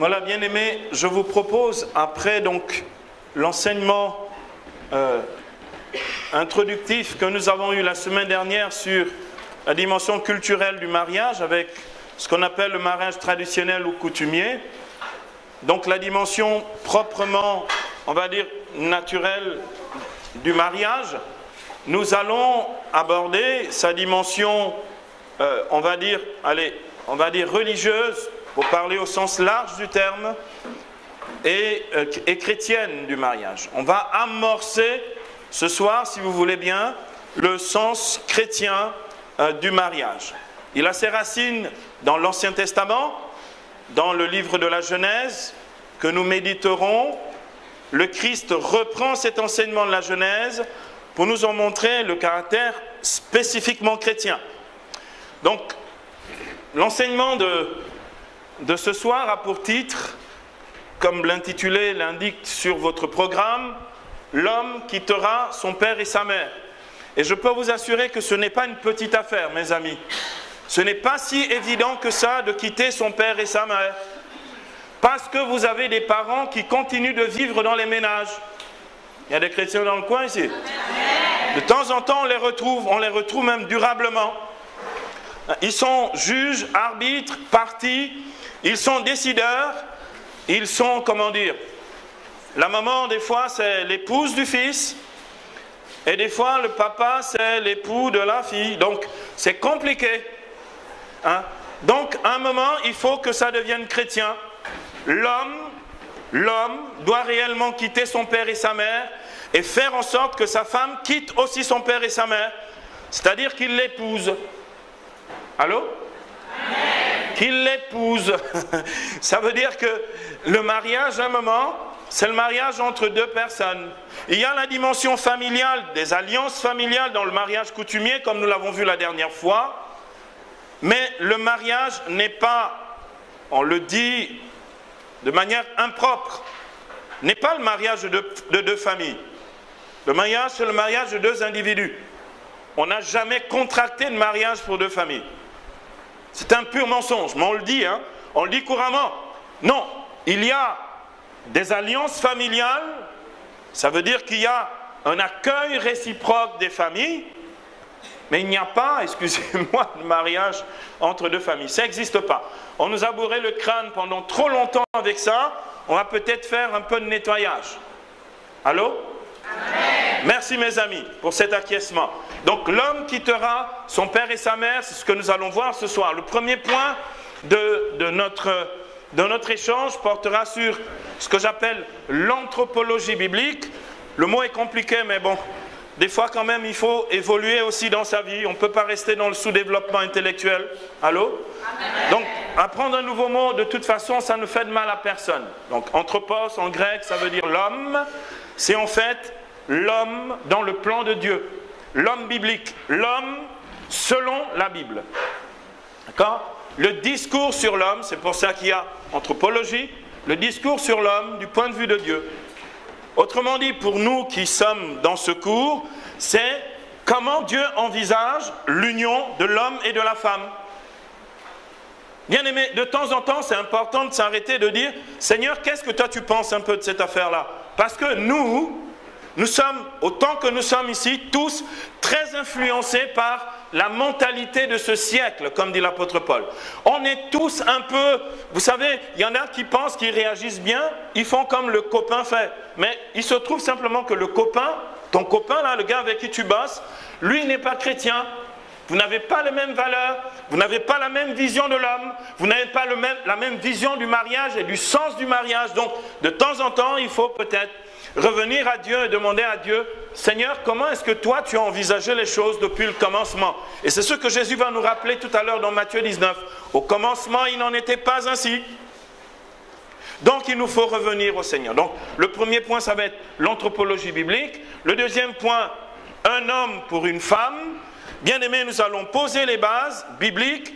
Voilà, bien-aimés, je vous propose, après donc l'enseignement introductif que nous avons eu la semaine dernière sur la dimension culturelle du mariage, avec ce qu'on appelle le mariage traditionnel ou coutumier, donc la dimension proprement, on va dire, naturelle du mariage, nous allons aborder sa dimension, on va dire religieuse, pour parler au sens large du terme, et chrétienne du mariage. On va amorcer ce soir, si vous voulez bien, le sens chrétien du mariage. Il a ses racines dans l'Ancien Testament, dans le livre de la Genèse, que nous méditerons. Le Christ reprend cet enseignement de la Genèse pour nous en montrer le caractère spécifiquement chrétien. Donc, l'enseignement de ce soir a pour titre, comme l'intitulé l'indique sur votre programme, « L'homme quittera son père et sa mère ». Et je peux vous assurer que ce n'est pas une petite affaire, mes amis. Ce n'est pas si évident que ça de quitter son père et sa mère. Parce que vous avez des parents qui continuent de vivre dans les ménages. Il y a des chrétiens dans le coin ici. De temps en temps, on les retrouve même durablement. Ils sont juges, arbitres, partis, ils sont décideurs, ils sont, comment dire, la maman des fois c'est l'épouse du fils, et des fois le papa c'est l'époux de la fille, donc c'est compliqué. Hein? Donc à un moment il faut que ça devienne chrétien. L'homme doit réellement quitter son père et sa mère, et faire en sorte que sa femme quitte aussi son père et sa mère, c'est-à-dire qu'il l'épouse. Allô? Qu'il l'épouse. Ça veut dire que le mariage, à un moment, c'est le mariage entre deux personnes. Il y a la dimension familiale, des alliances familiales dans le mariage coutumier, comme nous l'avons vu la dernière fois. Mais le mariage n'est pas, on le dit de manière impropre, n'est pas le mariage de deux familles. Le mariage, c'est le mariage de deux individus. On n'a jamais contracté de mariage pour deux familles. C'est un pur mensonge, mais on le dit, hein, on le dit couramment. Non, il y a des alliances familiales, ça veut dire qu'il y a un accueil réciproque des familles, mais il n'y a pas, excusez-moi, de mariage entre deux familles. Ça n'existe pas. On nous a bourré le crâne pendant trop longtemps avec ça, on va peut-être faire un peu de nettoyage. Allô? Amen. Merci mes amis pour cet acquiescement. Donc l'homme quittera son père et sa mère, c'est ce que nous allons voir ce soir. Le premier point de notre échange portera sur ce que j'appelle l'anthropologie biblique. Le mot est compliqué, mais bon, des fois quand même il faut évoluer aussi dans sa vie. On ne peut pas rester dans le sous-développement intellectuel. Allô? Amen. Donc apprendre un nouveau mot, de toute façon, ça ne fait de mal à personne. Donc anthropos en grec, ça veut dire l'homme. C'est en fait l'homme dans le plan de Dieu. L'homme biblique, l'homme selon la Bible. D'accord? Le discours sur l'homme, c'est pour ça qu'il y a anthropologie, le discours sur l'homme du point de vue de Dieu. Autrement dit, pour nous qui sommes dans ce cours, c'est comment Dieu envisage l'union de l'homme et de la femme. Bien aimé, de temps en temps, c'est important de s'arrêter et de dire « Seigneur, qu'est-ce que toi tu penses un peu de cette affaire-là » Parce que nous sommes, autant que nous sommes ici, tous très influencés par la mentalité de ce siècle, comme dit l'apôtre Paul. On est tous un peu, vous savez, il y en a qui pensent qu'ils réagissent bien, ils font comme le copain fait. Mais il se trouve simplement que le copain, ton copain là, le gars avec qui tu bosses, lui n'est pas chrétien. Vous n'avez pas les mêmes valeurs, vous n'avez pas la même vision de l'homme, vous n'avez pas la même vision du mariage et du sens du mariage. Donc, de temps en temps, il faut peut-être revenir à Dieu et demander à Dieu, Seigneur, comment est-ce que toi tu as envisagé les choses depuis le commencement? Et c'est ce que Jésus va nous rappeler tout à l'heure dans Matthieu 19. Au commencement, il n'en était pas ainsi. Donc il nous faut revenir au Seigneur. Donc le premier point, ça va être l'anthropologie biblique. Le deuxième point, un homme pour une femme. Bien aimé, nous allons poser les bases bibliques,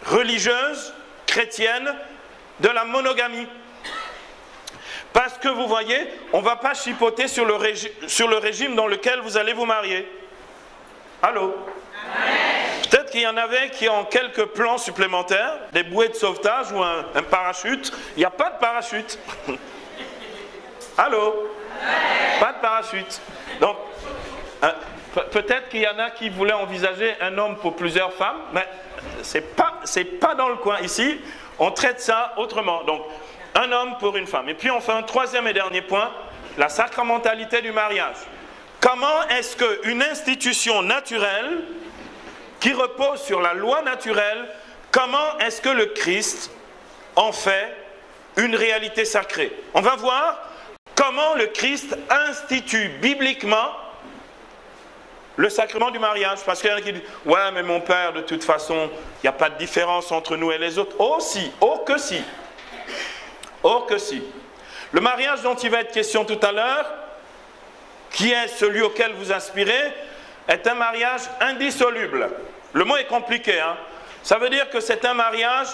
religieuses, chrétiennes, de la monogamie. Parce que vous voyez, on ne va pas chipoter sur le régime dans lequel vous allez vous marier. Allô? Peut-être qu'il y en avait qui ont quelques plans supplémentaires, des bouées de sauvetage ou un parachute. Il n'y a pas de parachute. Allô? Pas de parachute. Donc, peut-être qu'il y en a qui voulaient envisager un homme pour plusieurs femmes, mais c'est pas dans le coin. Ici, on traite ça autrement. Donc, un homme pour une femme. Et puis, on fait un troisième et dernier point, la sacramentalité du mariage. Comment est-ce qu'une institution naturelle qui repose sur la loi naturelle, comment est-ce que le Christ en fait une réalité sacrée? On va voir comment le Christ institue bibliquement le sacrement du mariage. Parce qu'il y en a qui disent « Ouais, mais mon père, de toute façon, il n'y a pas de différence entre nous et les autres. » Oh si, oh que si. Oh que si. Le mariage dont il va être question tout à l'heure, qui est celui auquel vous aspirez, est un mariage indissoluble. Le mot est compliqué, hein? Ça veut dire que c'est un mariage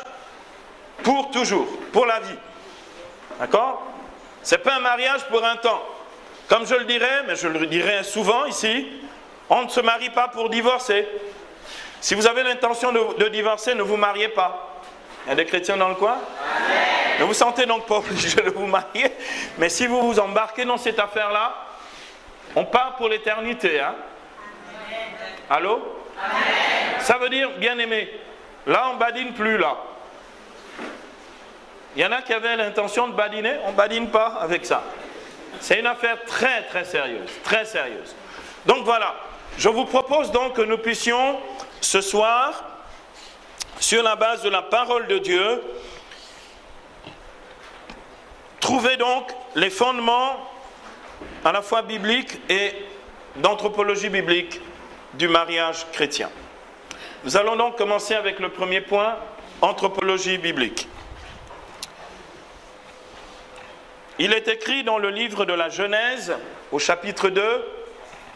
pour toujours, pour la vie. D'accord? Ce n'est pas un mariage pour un temps. Comme je le dirais, mais je le dirai souvent ici, on ne se marie pas pour divorcer. Si vous avez l'intention de divorcer, ne vous mariez pas. Il y a des chrétiens dans le coin? Amen. Ne vous sentez donc pas obligé de vous marier. Mais si vous vous embarquez dans cette affaire-là, on part pour l'éternité. Hein? Allô? Amen. Ça veut dire, bien aimé, là on ne badine plus là. Il y en a qui avaient l'intention de badiner, on ne badine pas avec ça. C'est une affaire très très sérieuse, très sérieuse. Donc voilà, je vous propose donc que nous puissions ce soir, sur la base de la parole de Dieu, trouver donc les fondements à la fois bibliques et d'anthropologie biblique du mariage chrétien. Nous allons donc commencer avec le premier point, anthropologie biblique. Il est écrit dans le livre de la Genèse, au chapitre 2,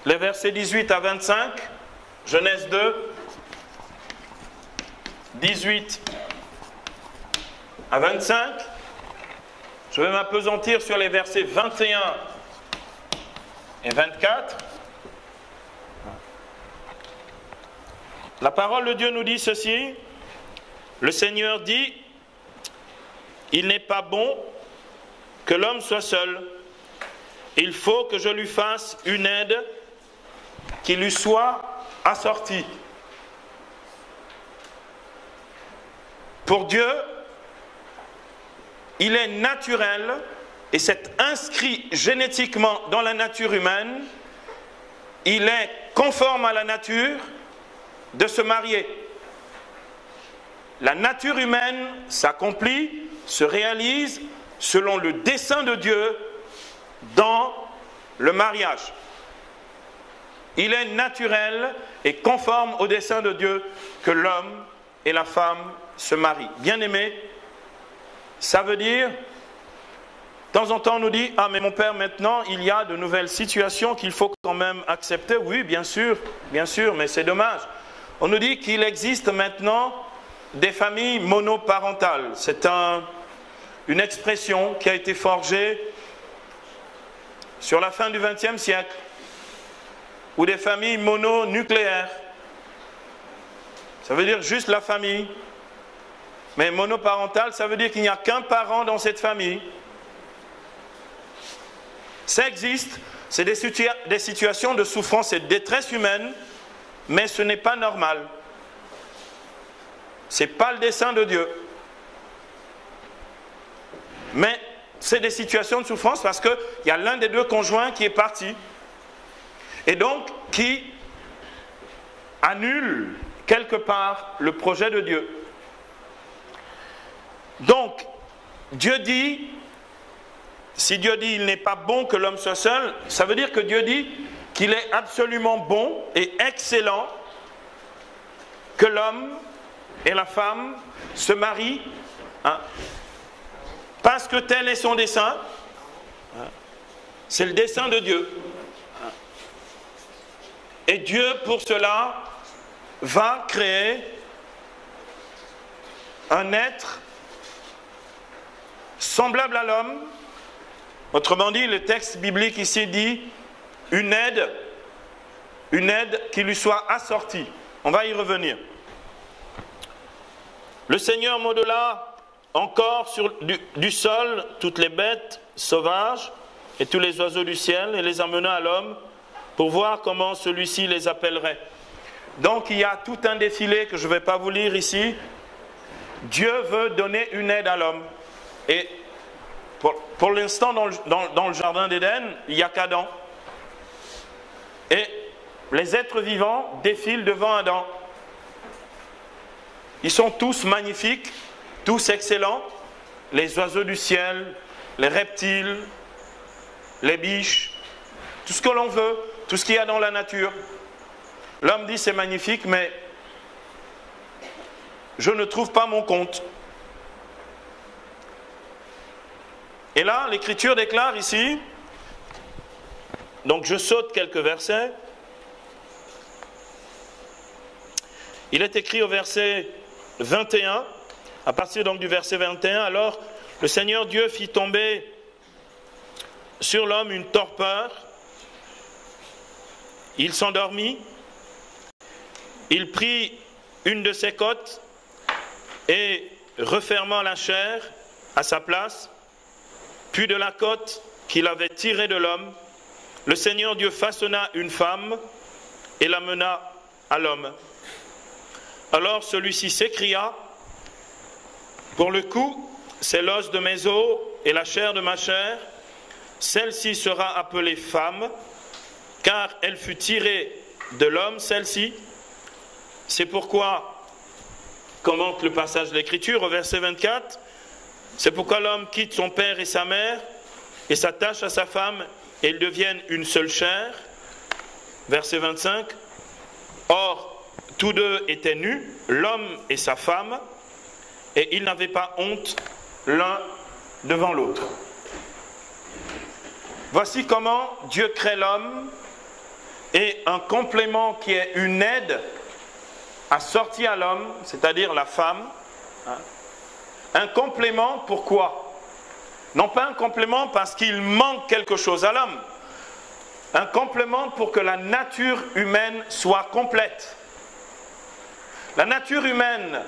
les versets 18 à 25, Genèse 2, 18 à 25. Je vais m'appesantir sur les versets 21 et 24. La parole de Dieu nous dit ceci. Le Seigneur dit, « Il n'est pas bon que l'homme soit seul. Il faut que je lui fasse une aide qui lui soit assortie. » Pour Dieu, il est naturel, et c'est inscrit génétiquement dans la nature humaine, il est conforme à la nature de se marier. La nature humaine s'accomplit, se réalise selon le dessein de Dieu dans le mariage. Il est naturel et conforme au dessein de Dieu que l'homme et la femme se marient. Bien-aimés, ça veut dire, de temps en temps on nous dit « Ah mais mon père, maintenant il y a de nouvelles situations qu'il faut quand même accepter. » Oui, bien sûr, mais c'est dommage. On nous dit qu'il existe maintenant des familles monoparentales. C'est une expression qui a été forgée sur la fin du XXe siècle, ou des familles mononucléaires. Ça veut dire juste la famille. Mais monoparentale, ça veut dire qu'il n'y a qu'un parent dans cette famille. Ça existe, c'est des situations de souffrance et de détresse humaine, mais ce n'est pas normal. Ce n'est pas le dessein de Dieu. Mais c'est des situations de souffrance parce qu'il y a l'un des deux conjoints qui est parti. Et donc, qui annule quelque part le projet de Dieu. Donc, Dieu dit, si Dieu dit il n'est pas bon que l'homme soit seul, ça veut dire que Dieu dit qu'il est absolument bon et excellent que l'homme et la femme se marient, hein, parce que tel est son dessein. Hein, c'est le dessein de Dieu. Hein, et Dieu, pour cela, va créer un être semblable à l'homme. Autrement dit, le texte biblique ici dit une aide qui lui soit assortie. On va y revenir. Le Seigneur modela encore sur du sol toutes les bêtes sauvages et tous les oiseaux du ciel et les amena à l'homme pour voir comment celui-ci les appellerait. Donc il y a tout un défilé que je ne vais pas vous lire ici. Dieu veut donner une aide à l'homme. Et pour l'instant, dans le jardin d'Éden, il n'y a qu'Adam. Et les êtres vivants défilent devant Adam. Ils sont tous magnifiques, tous excellents. Les oiseaux du ciel, les reptiles, les biches, tout ce que l'on veut, tout ce qu'il y a dans la nature. L'homme dit c'est magnifique, mais je ne trouve pas mon compte. Et là, l'Écriture déclare ici, donc je saute quelques versets. Il est écrit au verset 21, à partir donc du verset 21, alors le Seigneur Dieu fit tomber sur l'homme une torpeur, il s'endormit, il prit une de ses côtes et refermant la chair à sa place, puis de la côte qu'il avait tirée de l'homme, le Seigneur Dieu façonna une femme et la mena à l'homme. Alors celui-ci s'écria, pour le coup, c'est l'os de mes os et la chair de ma chair, celle-ci sera appelée femme, car elle fut tirée de l'homme, celle-ci. C'est pourquoi, commente le passage de l'Écriture au verset 24, c'est pourquoi l'homme quitte son père et sa mère et s'attache à sa femme et ils deviennent une seule chair. Verset 25, or, tous deux étaient nus, l'homme et sa femme, et ils n'avaient pas honte l'un devant l'autre. Voici comment Dieu crée l'homme et un complément qui est une aide a sorti à l'homme, c'est-à-dire la femme. Un complément, pourquoi? Non pas un complément parce qu'il manque quelque chose à l'homme. Un complément pour que la nature humaine soit complète. La nature humaine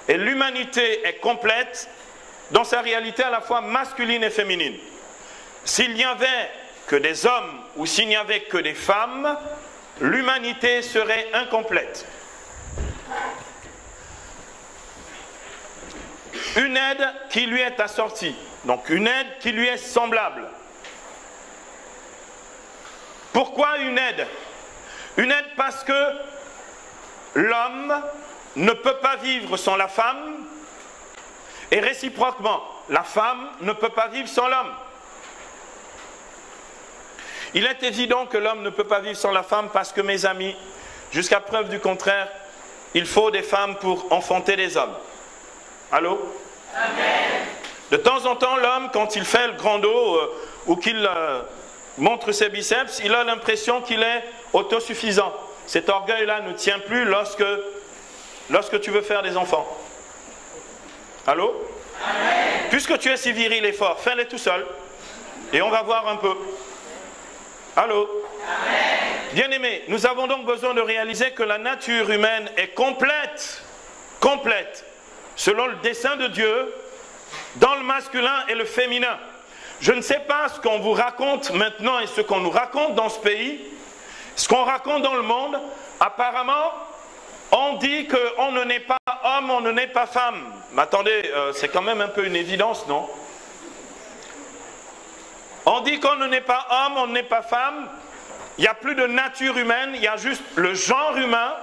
et l'humanité est complète dans sa réalité à la fois masculine et féminine. S'il n'y avait que des hommes ou s'il n'y avait que des femmes, l'humanité serait incomplète. Une aide qui lui est assortie, donc une aide qui lui est semblable. Pourquoi une aide? Une aide parce que l'homme ne peut pas vivre sans la femme et réciproquement, la femme ne peut pas vivre sans l'homme. Il est évident que l'homme ne peut pas vivre sans la femme parce que, mes amis, jusqu'à preuve du contraire, il faut des femmes pour enfanter des hommes. Allô? Amen. De temps en temps, l'homme, quand il fait le grand dos ou qu'il montre ses biceps, il a l'impression qu'il est autosuffisant. Cet orgueil-là ne tient plus lorsque tu veux faire des enfants. Allô? Amen. Puisque tu es si viril et fort, fais-les tout seul. Et on va voir un peu. Allô? Amen. Bien-aimés, nous avons donc besoin de réaliser que la nature humaine est complète, selon le dessein de Dieu, dans le masculin et le féminin. Je ne sais pas ce qu'on vous raconte maintenant et ce qu'on nous raconte dans ce pays, ce qu'on raconte dans le monde. Apparemment, on dit qu'on ne naît pas homme, on ne naît pas femme. Mais attendez, c'est quand même un peu une évidence, non? On dit qu'on ne naît pas homme, on ne naît pas femme. Il n'y a plus de nature humaine, il y a juste le genre humain.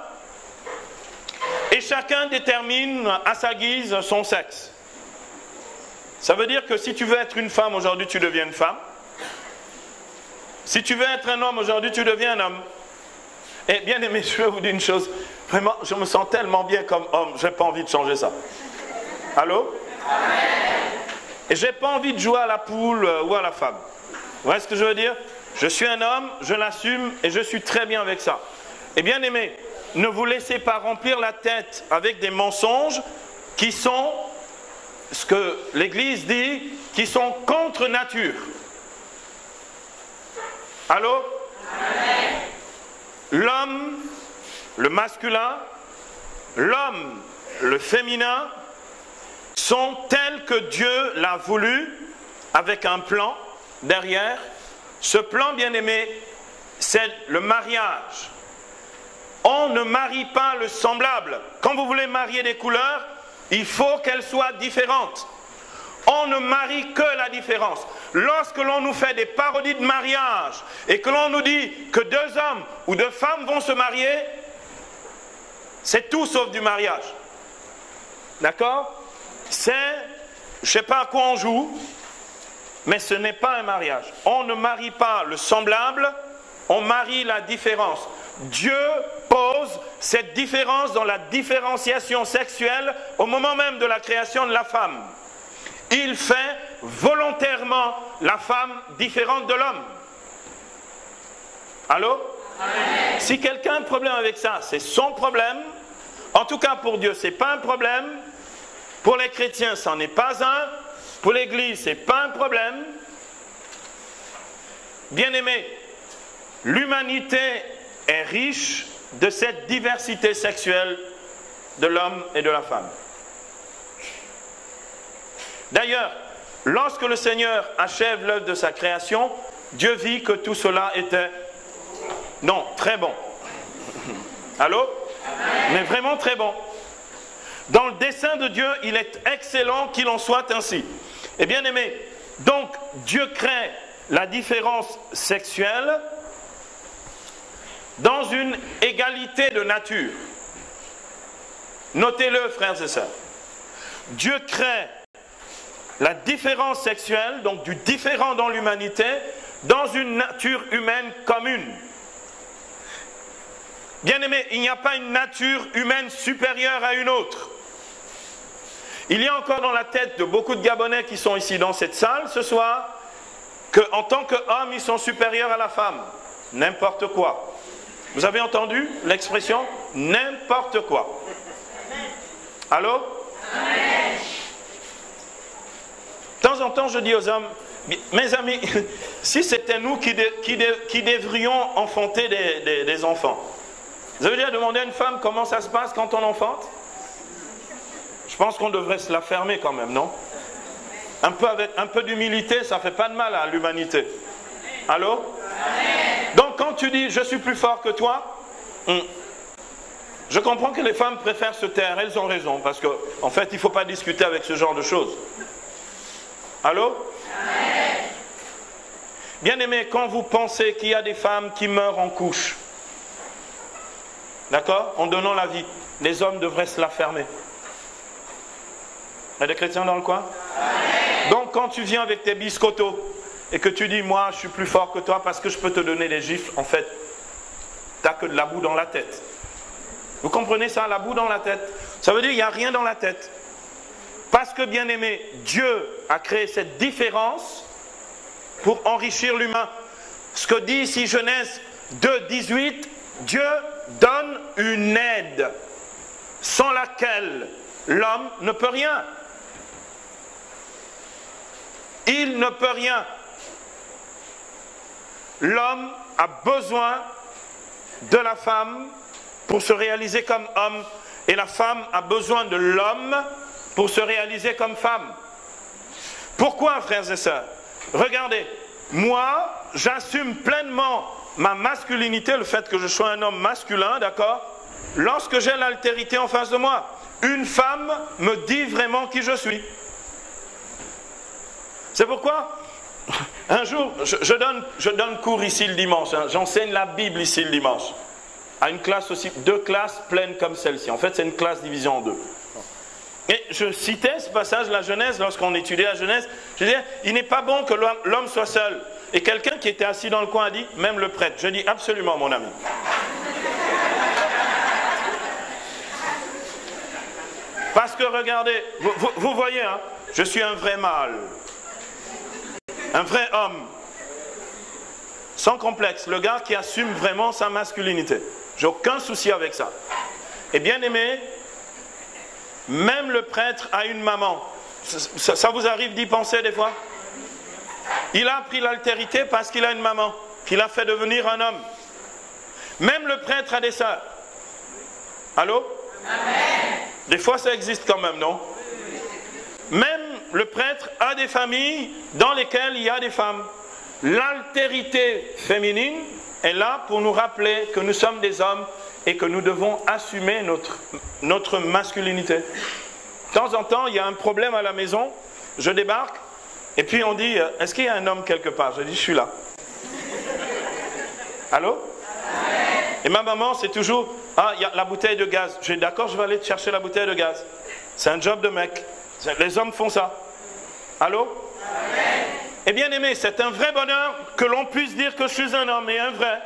Et chacun détermine à sa guise son sexe. Ça veut dire que si tu veux être une femme aujourd'hui, tu deviens une femme. Si tu veux être un homme aujourd'hui, tu deviens un homme. Et bien aimé, je vais vous dire une chose. Vraiment, je me sens tellement bien comme homme, je n'ai pas envie de changer ça. Allô? Et je n'ai pas envie de jouer à la poule ou à la femme. Vous voyez ce que je veux dire? Je suis un homme, je l'assume et je suis très bien avec ça. Et bien aimé, ne vous laissez pas remplir la tête avec des mensonges qui sont, ce que l'Église dit, qui sont contre nature. Allô? L'homme, le masculin, l'homme, le féminin, sont telles que Dieu l'a voulu, avec un plan derrière. Ce plan, bien-aimé, c'est le mariage. On ne marie pas le semblable. Quand vous voulez marier des couleurs, il faut qu'elles soient différentes. On ne marie que la différence. Lorsque l'on nous fait des parodies de mariage et que l'on nous dit que 2 hommes ou 2 femmes vont se marier, c'est tout sauf du mariage. D'accord? C'est, je ne sais pas à quoi on joue, mais ce n'est pas un mariage. On ne marie pas le semblable, on marie la différence. Dieu pose cette différence dans la différenciation sexuelle au moment même de la création de la femme. Il fait volontairement la femme différente de l'homme. Allô? Amen. Si quelqu'un a un problème avec ça, c'est son problème. En tout cas pour Dieu, ce n'est pas un problème. Pour les chrétiens, ce n'en est pas un. Pour l'Église, ce n'est pas un problème. Bien-aimés, l'humanité est riche de cette diversité sexuelle de l'homme et de la femme. D'ailleurs, lorsque le Seigneur achève l'œuvre de sa création, Dieu vit que tout cela était, non, très bon. Allô? Amen. Mais vraiment très bon. Dans le dessein de Dieu, il est excellent qu'il en soit ainsi. Et bien aimé, donc Dieu crée la différence sexuelle dans une égalité de nature. Notez-le, frères et sœurs. Dieu crée la différence sexuelle, donc du différent dans l'humanité, dans une nature humaine commune. Bien-aimés, il n'y a pas une nature humaine supérieure à une autre. Il y a encore dans la tête de beaucoup de Gabonais qui sont ici dans cette salle ce soir, qu'en tant qu'hommes, ils sont supérieurs à la femme. N'importe quoi. Vous avez entendu l'expression? N'importe quoi. Allô? Amen. De temps en temps, je dis aux hommes, mes amis, si c'était nous qui devrions enfanter des enfants, vous avez déjà demandé à une femme comment ça se passe quand on enfante? Je pense qu'on devrait se la fermer quand même, non? Avec un peu d'humilité, ça ne fait pas de mal à l'humanité. Allô? Donc quand tu dis « je suis plus fort que toi », je comprends que les femmes préfèrent se taire, elles ont raison, parce qu'en fait, il ne faut pas discuter avec ce genre de choses. Allô? Bien-aimés, quand vous pensez qu'il y a des femmes qui meurent en couche, d'accord, en donnant la vie, les hommes devraient se la fermer. Il y a des chrétiens dans le coin? Amen. Donc quand tu viens avec tes biscottos et que tu dis moi je suis plus fort que toi parce que je peux te donner des gifles, en fait tu n'as que de la boue dans la tête. Vous comprenez ça, la boue dans la tête? Ça veut dire qu'il n'y a rien dans la tête. Parce que bien aimé, Dieu a créé cette différence pour enrichir l'humain. Ce que dit ici Genèse 2:18, Dieu donne une aide sans laquelle l'homme ne peut rien. Il ne peut rien. L'homme a besoin de la femme pour se réaliser comme homme et la femme a besoin de l'homme pour se réaliser comme femme. Pourquoi, frères et sœurs? Regardez, moi, j'assume pleinement ma masculinité, le fait que je sois un homme masculin, d'accord? Lorsque j'ai l'altérité en face de moi, une femme me dit vraiment qui je suis. C'est pourquoi, un jour, je donne cours ici le dimanche, hein, j'enseigne la Bible ici le dimanche, à une classe aussi, 2 classes pleines comme celle-ci. En fait, c'est une classe divisée en 2. Et je citais ce passage de la Genèse, lorsqu'on étudiait la Genèse, je disais, il n'est pas bon que l'homme soit seul. Et quelqu'un qui était assis dans le coin a dit, même le prêtre. Je dis, absolument, mon ami. Parce que regardez, vous voyez, hein, je suis un vrai mâle. Un vrai homme. Sans complexe. Le gars qui assume vraiment sa masculinité. J'ai aucun souci avec ça. Et bien aimé, même le prêtre a une maman. Ça vous arrive d'y penser des fois? Il a pris l'altérité parce qu'il a une maman, qui l'a fait devenir un homme. Même le prêtre a des sœurs. Allô? Amen. Des fois ça existe quand même, non? Même le prêtre a des familles dans lesquelles il y a des femmes. L'altérité féminine est là pour nous rappeler que nous sommes des hommes et que nous devons assumer notre masculinité. De temps en temps, il y a un problème à la maison, je débarque, et puis on dit, est-ce qu'il y a un homme quelque part? Je dis, je suis là. Allô? Et ma maman, c'est toujours, ah, il y a la bouteille de gaz. Je dis, d'accord, je vais aller te chercher la bouteille de gaz. C'est un job de mec. Les hommes font ça. Allô? Eh bien aimé, c'est un vrai bonheur que l'on puisse dire que je suis un homme et un vrai.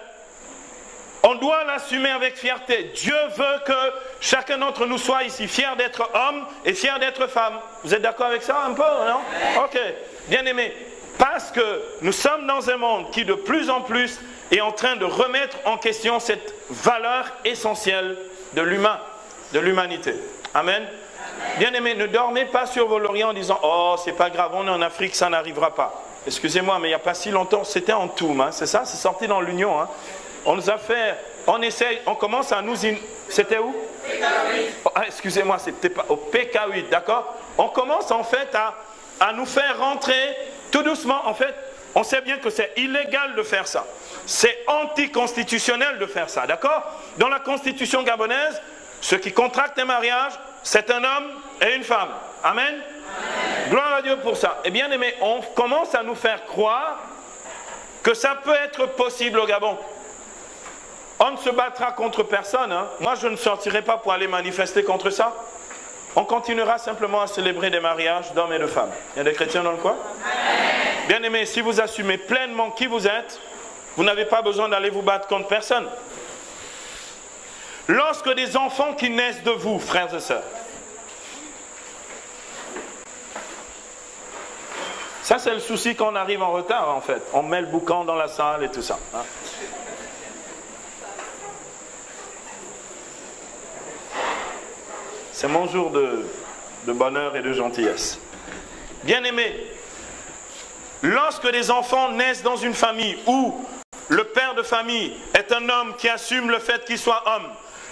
On doit l'assumer avec fierté. Dieu veut que chacun d'entre nous soit ici fier d'être homme et fier d'être femme. Vous êtes d'accord avec ça un peu, non? Ok, bien aimé. Parce que nous sommes dans un monde qui de plus en plus est en train de remettre en question cette valeur essentielle de l'humain, de l'humanité. Amen. Bien aimé, ne dormez pas sur vos lauriers en disant « Oh, c'est pas grave, on est en Afrique, ça n'arrivera pas. » Excusez-moi, mais il n'y a pas si longtemps, c'était en Toum, hein, c'est ça? C'est sorti dans l'Union. Hein. On nous a fait, on essaie, on commence à nous... C'était où? PK8. Oh, excusez-moi, c'était pas au PK8, d'accord? On commence en fait à nous faire rentrer tout doucement. En fait, on sait bien que c'est illégal de faire ça. C'est anticonstitutionnel de faire ça, d'accord? Dans la constitution gabonaise, ceux qui contractent un mariage, c'est un homme et une femme. Amen? Amen. Gloire à Dieu pour ça. Et bien aimé, on commence à nous faire croire que ça peut être possible au Gabon. On ne se battra contre personne. Hein. Moi, je ne sortirai pas pour aller manifester contre ça. On continuera simplement à célébrer des mariages d'hommes et de femmes. Il y a des chrétiens dans le coin? Bien aimé, si vous assumez pleinement qui vous êtes, vous n'avez pas besoin d'aller vous battre contre personne. Lorsque des enfants qui naissent de vous, frères et sœurs, ça c'est le souci quand on arrive en retard en fait. On met le boucan dans la salle et tout ça. Hein. C'est mon jour de bonheur et de gentillesse. Bien-aimés, lorsque des enfants naissent dans une famille où le père de famille est un homme qui assume le fait qu'il soit homme,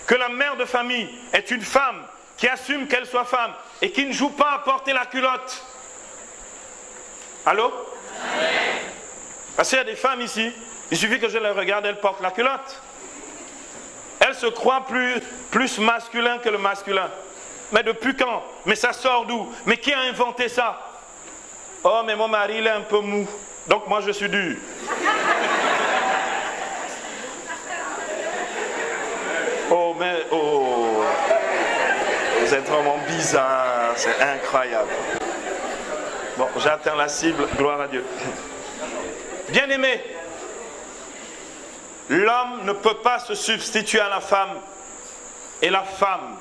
que la mère de famille est une femme qui assume qu'elle soit femme et qui ne joue pas à porter la culotte. Allô? Parce qu'il y a des femmes ici, il suffit que je les regarde, elles portent la culotte. Elles se croient plus masculin que le masculin. Mais depuis quand? Mais ça sort d'où? Mais qui a inventé ça? Oh, mais mon mari, il est un peu mou. Donc moi, je suis dur. Oh, mais... Oh... Vous êtes vraiment bizarre. C'est incroyable. Bon, j'atteins la cible. Gloire à Dieu. Bien-aimé, l'homme ne peut pas se substituer à la femme. Et la femme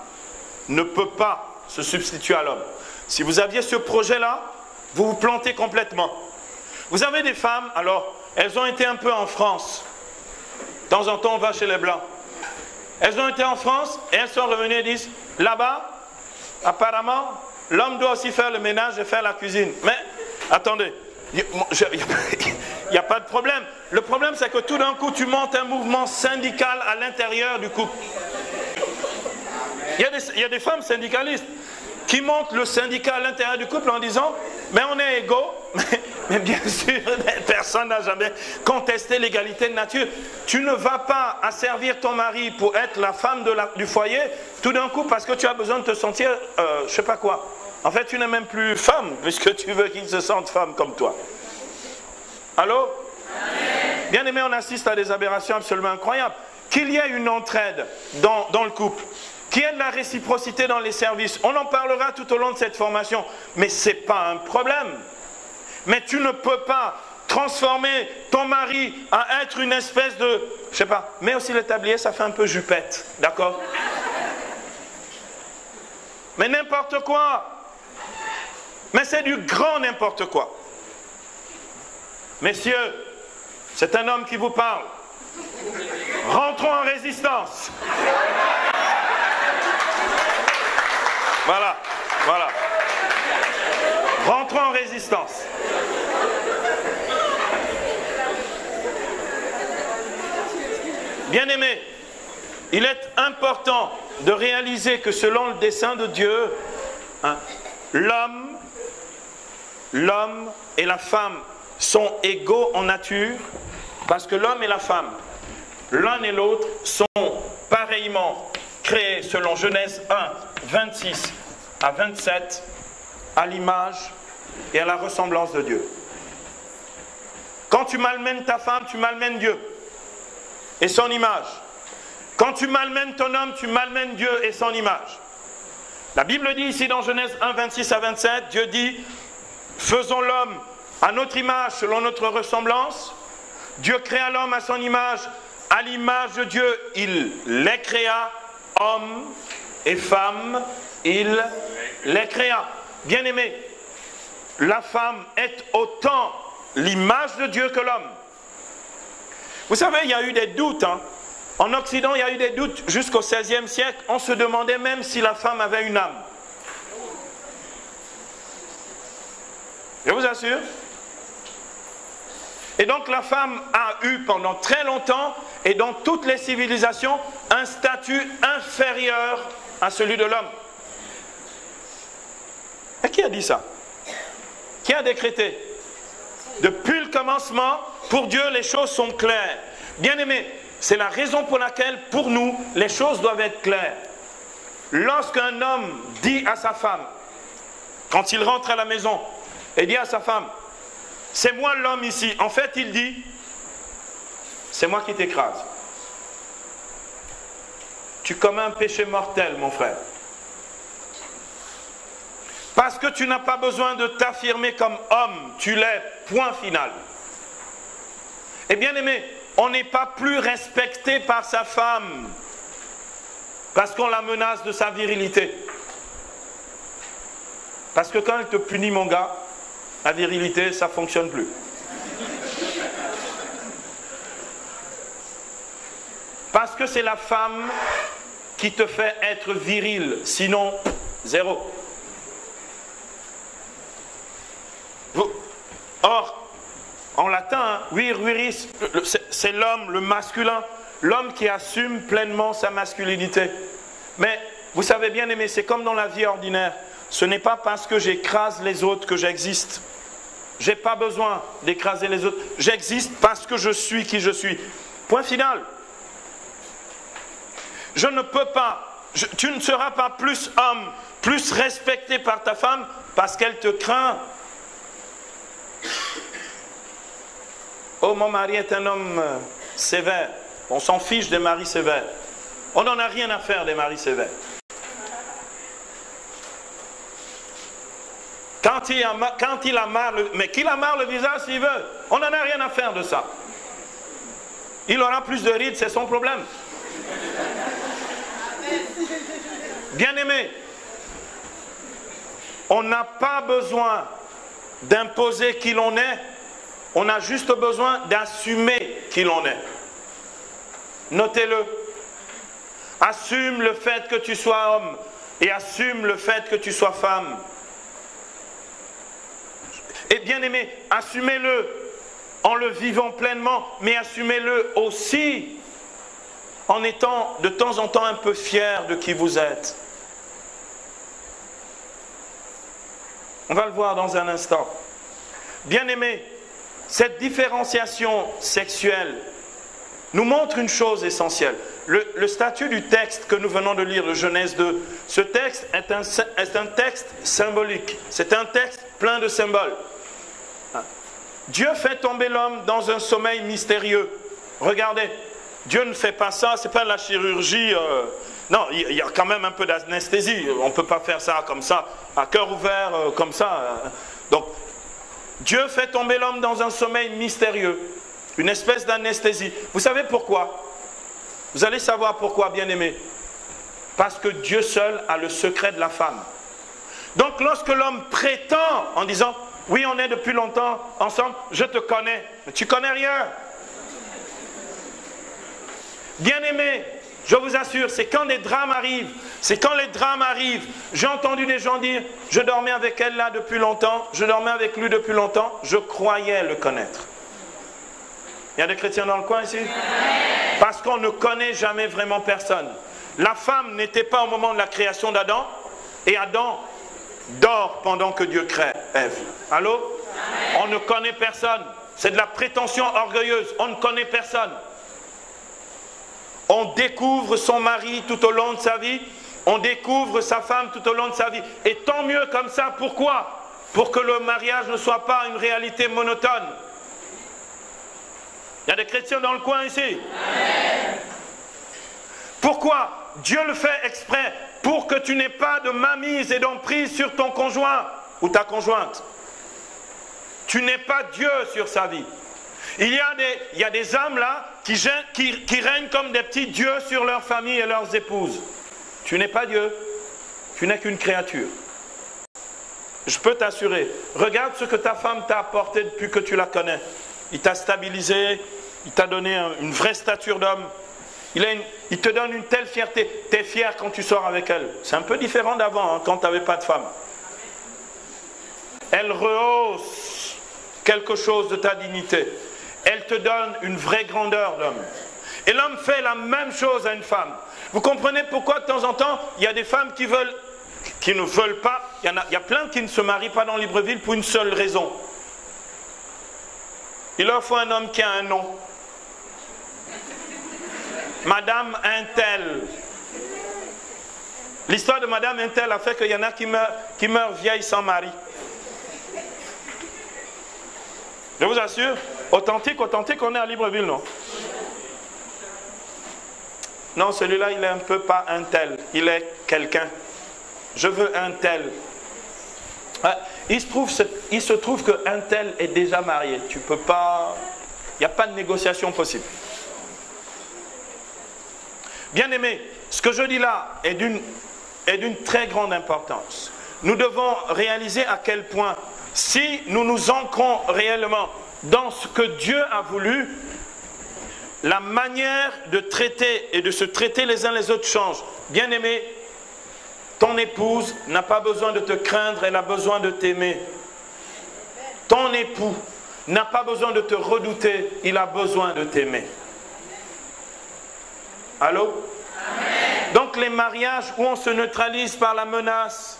ne peut pas se substituer à l'homme. Si vous aviez ce projet-là, vous vous plantez complètement. Vous avez des femmes, alors, elles ont été un peu en France. De temps en temps, on va chez les Blancs. Elles ont été en France et elles sont revenues et disent, là-bas, apparemment, l'homme doit aussi faire le ménage et faire la cuisine. Mais, attendez, il n'y a pas de problème. Le problème, c'est que tout d'un coup, tu montes un mouvement syndical à l'intérieur du couple. Il y a des femmes syndicalistes qui montent le syndicat à l'intérieur du couple en disant « mais on est égaux ». Mais bien sûr, personne n'a jamais contesté l'égalité de nature. Tu ne vas pas asservir ton mari pour être la femme du foyer tout d'un coup parce que tu as besoin de te sentir, je ne sais pas quoi. En fait, tu n'es même plus femme puisque tu veux qu'il se sente femme comme toi. Allô? Bien aimé, on assiste à des aberrations absolument incroyables. Qu'il y ait une entraide dans le couple, qu'il y ait de la réciprocité dans les services, on en parlera tout au long de cette formation, mais ce n'est pas un problème. Mais tu ne peux pas transformer ton mari à être une espèce de, je sais pas, mais aussi le tablier, ça fait un peu jupette, d'accord? Mais n'importe quoi. Mais c'est du grand n'importe quoi. Messieurs, c'est un homme qui vous parle. Rentrons en résistance. Voilà, voilà. Rentrons en résistance. Bien-aimés, il est important de réaliser que selon le dessein de Dieu, hein, l'homme l'homme et la femme sont égaux en nature, parce que l'homme et la femme, l'un et l'autre, sont pareillement créés selon Genèse 1, 26 à 27, à l'image et à la ressemblance de Dieu. Quand tu malmènes ta femme, tu malmènes Dieu et son image. Quand tu malmènes ton homme, tu malmènes Dieu et son image. La Bible dit ici dans Genèse 1, 26 à 27, Dieu dit, faisons l'homme à notre image, selon notre ressemblance. Dieu créa l'homme à son image, à l'image de Dieu, il les créa, hommes et femmes, il les créa. Bien-aimés, la femme est autant l'image de Dieu que l'homme. Vous savez, il y a eu des doutes. En Occident, il y a eu des doutes jusqu'au XVIe siècle. On se demandait même si la femme avait une âme. Je vous assure. Et donc la femme a eu pendant très longtemps, et dans toutes les civilisations, un statut inférieur à celui de l'homme. Et qui a dit ça? Qui a décrété? Depuis le commencement, pour Dieu, les choses sont claires. Bien-aimés, c'est la raison pour laquelle, pour nous, les choses doivent être claires. Lorsqu'un homme dit à sa femme, quand il rentre à la maison, et dit à sa femme, c'est moi l'homme ici. En fait, il dit, c'est moi qui t'écrase. Tu commets un péché mortel, mon frère. Parce que tu n'as pas besoin de t'affirmer comme homme. Tu l'es, point final. Et bien aimé, on n'est pas plus respecté par sa femme parce qu'on la menace de sa virilité. Parce que quand elle te punit, mon gars, la virilité, ça ne fonctionne plus. Parce que c'est la femme qui te fait être viril, sinon zéro. Or, en latin, vir viris, c'est l'homme, le masculin, l'homme qui assume pleinement sa masculinité. Mais vous savez bien aimé, c'est comme dans la vie ordinaire. Ce n'est pas parce que j'écrase les autres que j'existe. Je n'ai pas besoin d'écraser les autres. J'existe parce que je suis qui je suis. Point final. Je ne peux pas, tu ne seras pas plus homme, plus respecté par ta femme parce qu'elle te craint. Oh, mon mari est un homme sévère. On s'en fiche des maris sévères. On n'en a rien à faire des maris sévères. Quand il amarre, mais qu'il amarre le visage s'il veut, on n'en a rien à faire de ça. Il aura plus de rides, c'est son problème. Bien-aimé, on n'a pas besoin d'imposer qui l'on est, on a juste besoin d'assumer qui l'on est. Notez-le. Assume le fait que tu sois homme et assume le fait que tu sois femme. Et bien aimé, assumez-le en le vivant pleinement, mais assumez-le aussi en étant de temps en temps un peu fier de qui vous êtes. On va le voir dans un instant. Bien aimé, cette différenciation sexuelle nous montre une chose essentielle. Le statut du texte que nous venons de lire, de Genèse 2, ce texte est un texte symbolique. C'est un texte plein de symboles. Dieu fait tomber l'homme dans un sommeil mystérieux. Regardez, Dieu ne fait pas ça, ce n'est pas de la chirurgie. Non, il y a quand même un peu d'anesthésie. On ne peut pas faire ça comme ça, à cœur ouvert, comme ça. Donc, Dieu fait tomber l'homme dans un sommeil mystérieux. Une espèce d'anesthésie. Vous savez pourquoi? Vous allez savoir pourquoi, bien-aimés. Parce que Dieu seul a le secret de la femme. Donc, lorsque l'homme prétend en disant... Oui, on est depuis longtemps ensemble, je te connais. Mais tu connais rien. Bien-aimé, je vous assure, c'est quand les drames arrivent, j'ai entendu des gens dire, je dormais avec elle là depuis longtemps, je dormais avec lui depuis longtemps, je croyais le connaître. Il y a des chrétiens dans le coin ici? Parce qu'on ne connaît jamais vraiment personne. La femme n'était pas au moment de la création d'Adam, et Adam dors pendant que Dieu crée, Ève. Allô? Amen. On ne connaît personne. C'est de la prétention orgueilleuse. On ne connaît personne. On découvre son mari tout au long de sa vie. On découvre sa femme tout au long de sa vie. Et tant mieux comme ça. Pourquoi? Pour que le mariage ne soit pas une réalité monotone. Il y a des chrétiens dans le coin ici. Amen. Pourquoi? Dieu le fait exprès. Pour que tu n'aies pas de mainmise et d'emprise sur ton conjoint ou ta conjointe. Tu n'es pas Dieu sur sa vie. Il y a des hommes là qui règnent comme des petits dieux sur leur famille et leurs épouses. Tu n'es pas Dieu. Tu n'es qu'une créature. Je peux t'assurer. Regarde ce que ta femme t'a apporté depuis que tu la connais. Il t'a stabilisé. Il t'a donné une vraie stature d'homme. Il te donne une telle fierté. Tu es fier quand tu sors avec elle. C'est un peu différent d'avant, hein, quand tu n'avais pas de femme. Elle rehausse quelque chose de ta dignité. Elle te donne une vraie grandeur d'homme. Et l'homme fait la même chose à une femme. Vous comprenez pourquoi de temps en temps, il y a des femmes qui ne veulent pas. Il y a plein qui ne se marient pas dans Libreville pour une seule raison. Il leur faut un homme qui a un nom. Madame Intel. L'histoire de Madame Intel a fait qu'il y en a qui meurent vieilles sans mari. Je vous assure, authentique, on est à Libreville, non? Non, celui-là, il est un peu pas un tel. Il est quelqu'un. Je veux un tel. Il se trouve qu'un tel est déjà marié. Tu peux pas... Il n'y a pas de négociation possible. Bien-aimés, ce que je dis là est d'une très grande importance. Nous devons réaliser à quel point, si nous nous ancrons réellement dans ce que Dieu a voulu, la manière de traiter et de se traiter les uns les autres change. Bien-aimé, ton épouse n'a pas besoin de te craindre, elle a besoin de t'aimer. Ton époux n'a pas besoin de te redouter, il a besoin de t'aimer. Allô? Amen. Donc les mariages où on se neutralise par la menace,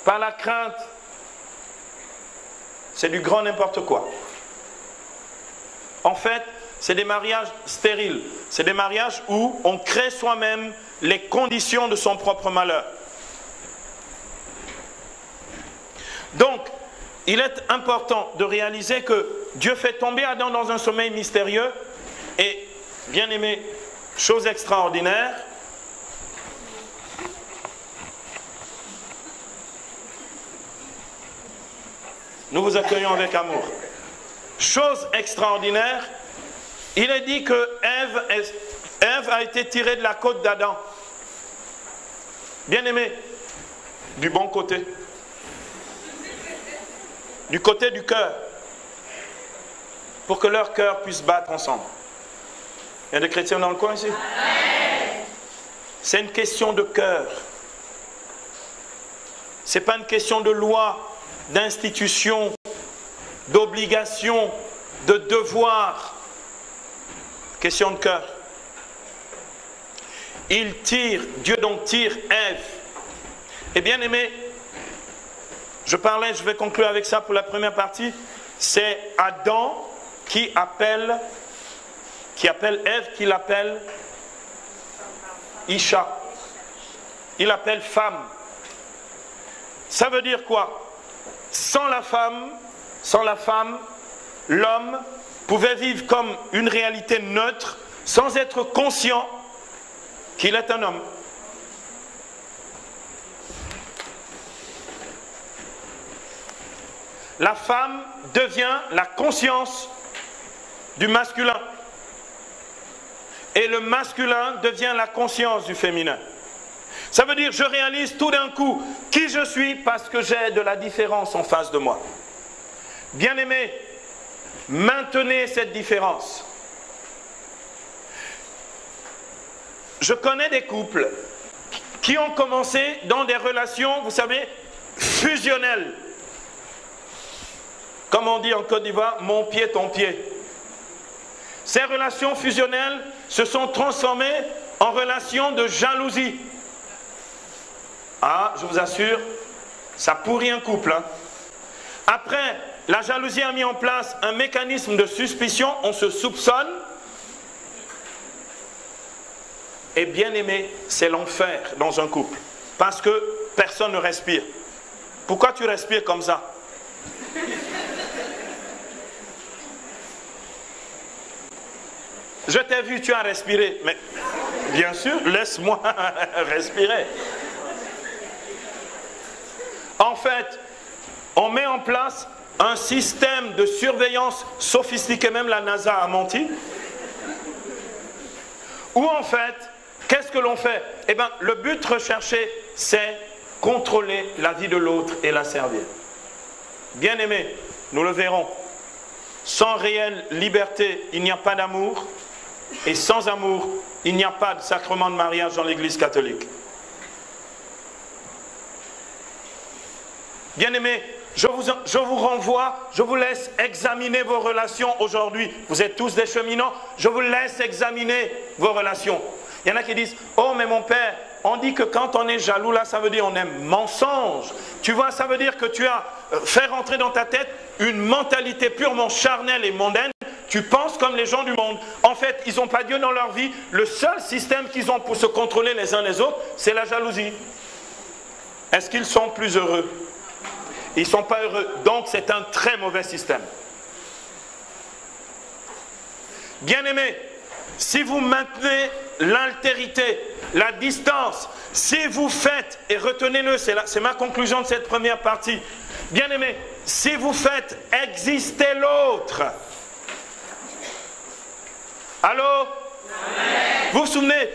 par la crainte, c'est du grand n'importe quoi. En fait, c'est des mariages stériles. C'est des mariages où on crée soi-même les conditions de son propre malheur. Donc, il est important de réaliser que Dieu fait tomber Adam dans un sommeil mystérieux et, bien aimé, chose extraordinaire, nous vous accueillons avec amour. Chose extraordinaire, il est dit que Ève a été tirée de la côte d'Adam. Bien aimé, du bon côté. Du côté du cœur. Pour que leur cœur puisse battre ensemble. Il y a des chrétiens dans le coin ici? C'est une question de cœur. Ce n'est pas une question de loi, d'institution, d'obligation, de devoir. Question de cœur. Il tire, Dieu donc tire Ève. Et bien aimé, je vais conclure avec ça pour la première partie. C'est Adam qui appelle Ève, qui l'appelle Isha. Il l'appelle femme. Ça veut dire quoi? Sans la femme, l'homme pouvait vivre comme une réalité neutre, sans être conscient qu'il est un homme. La femme devient la conscience du masculin. Et le masculin devient la conscience du féminin. Ça veut dire je réalise tout d'un coup qui je suis parce que j'ai de la différence en face de moi. Bien-aimés, maintenez cette différence. Je connais des couples qui ont commencé dans des relations, vous savez, fusionnelles. Comme on dit en Côte d'Ivoire, mon pied, ton pied. Ces relations fusionnelles se sont transformées en relations de jalousie. Ah, je vous assure, Ça pourrit un couple. Hein. Après, la jalousie a mis en place un mécanisme de suspicion, on se soupçonne. Et bien aimé, c'est l'enfer dans un couple. Parce que personne ne respire. Pourquoi tu respires comme ça? Je t'ai vu, tu as respiré. Mais bien sûr, laisse-moi respirer. En fait, on met en place un système de surveillance sophistiqué, même la NASA a menti. Où en fait, qu'est-ce que l'on fait? Eh bien, le but recherché, c'est contrôler la vie de l'autre et la servir. Bien aimé, nous le verrons. Sans réelle liberté, il n'y a pas d'amour. Et sans amour, il n'y a pas de sacrement de mariage dans l'Église catholique. Bien-aimés, je vous renvoie, je vous laisse examiner vos relations aujourd'hui. Vous êtes tous des cheminants, je vous laisse examiner vos relations. Il y en a qui disent, oh mais mon père, on dit que quand on est jaloux, là ça veut dire on aime mensonge. Tu vois, ça veut dire que tu as fait rentrer dans ta tête une mentalité purement charnelle et mondaine. Tu penses comme les gens du monde. En fait, ils n'ont pas Dieu dans leur vie. Le seul système qu'ils ont pour se contrôler les uns les autres, c'est la jalousie. Est-ce qu'ils sont plus heureux? Ils ne sont pas heureux. Donc, c'est un très mauvais système. Bien-aimés, si vous maintenez l'altérité, la distance, si vous faites, et retenez-le, c'est ma conclusion de cette première partie. Bien-aimés, si vous faites exister l'autre, allô? Amen. Vous vous souvenez,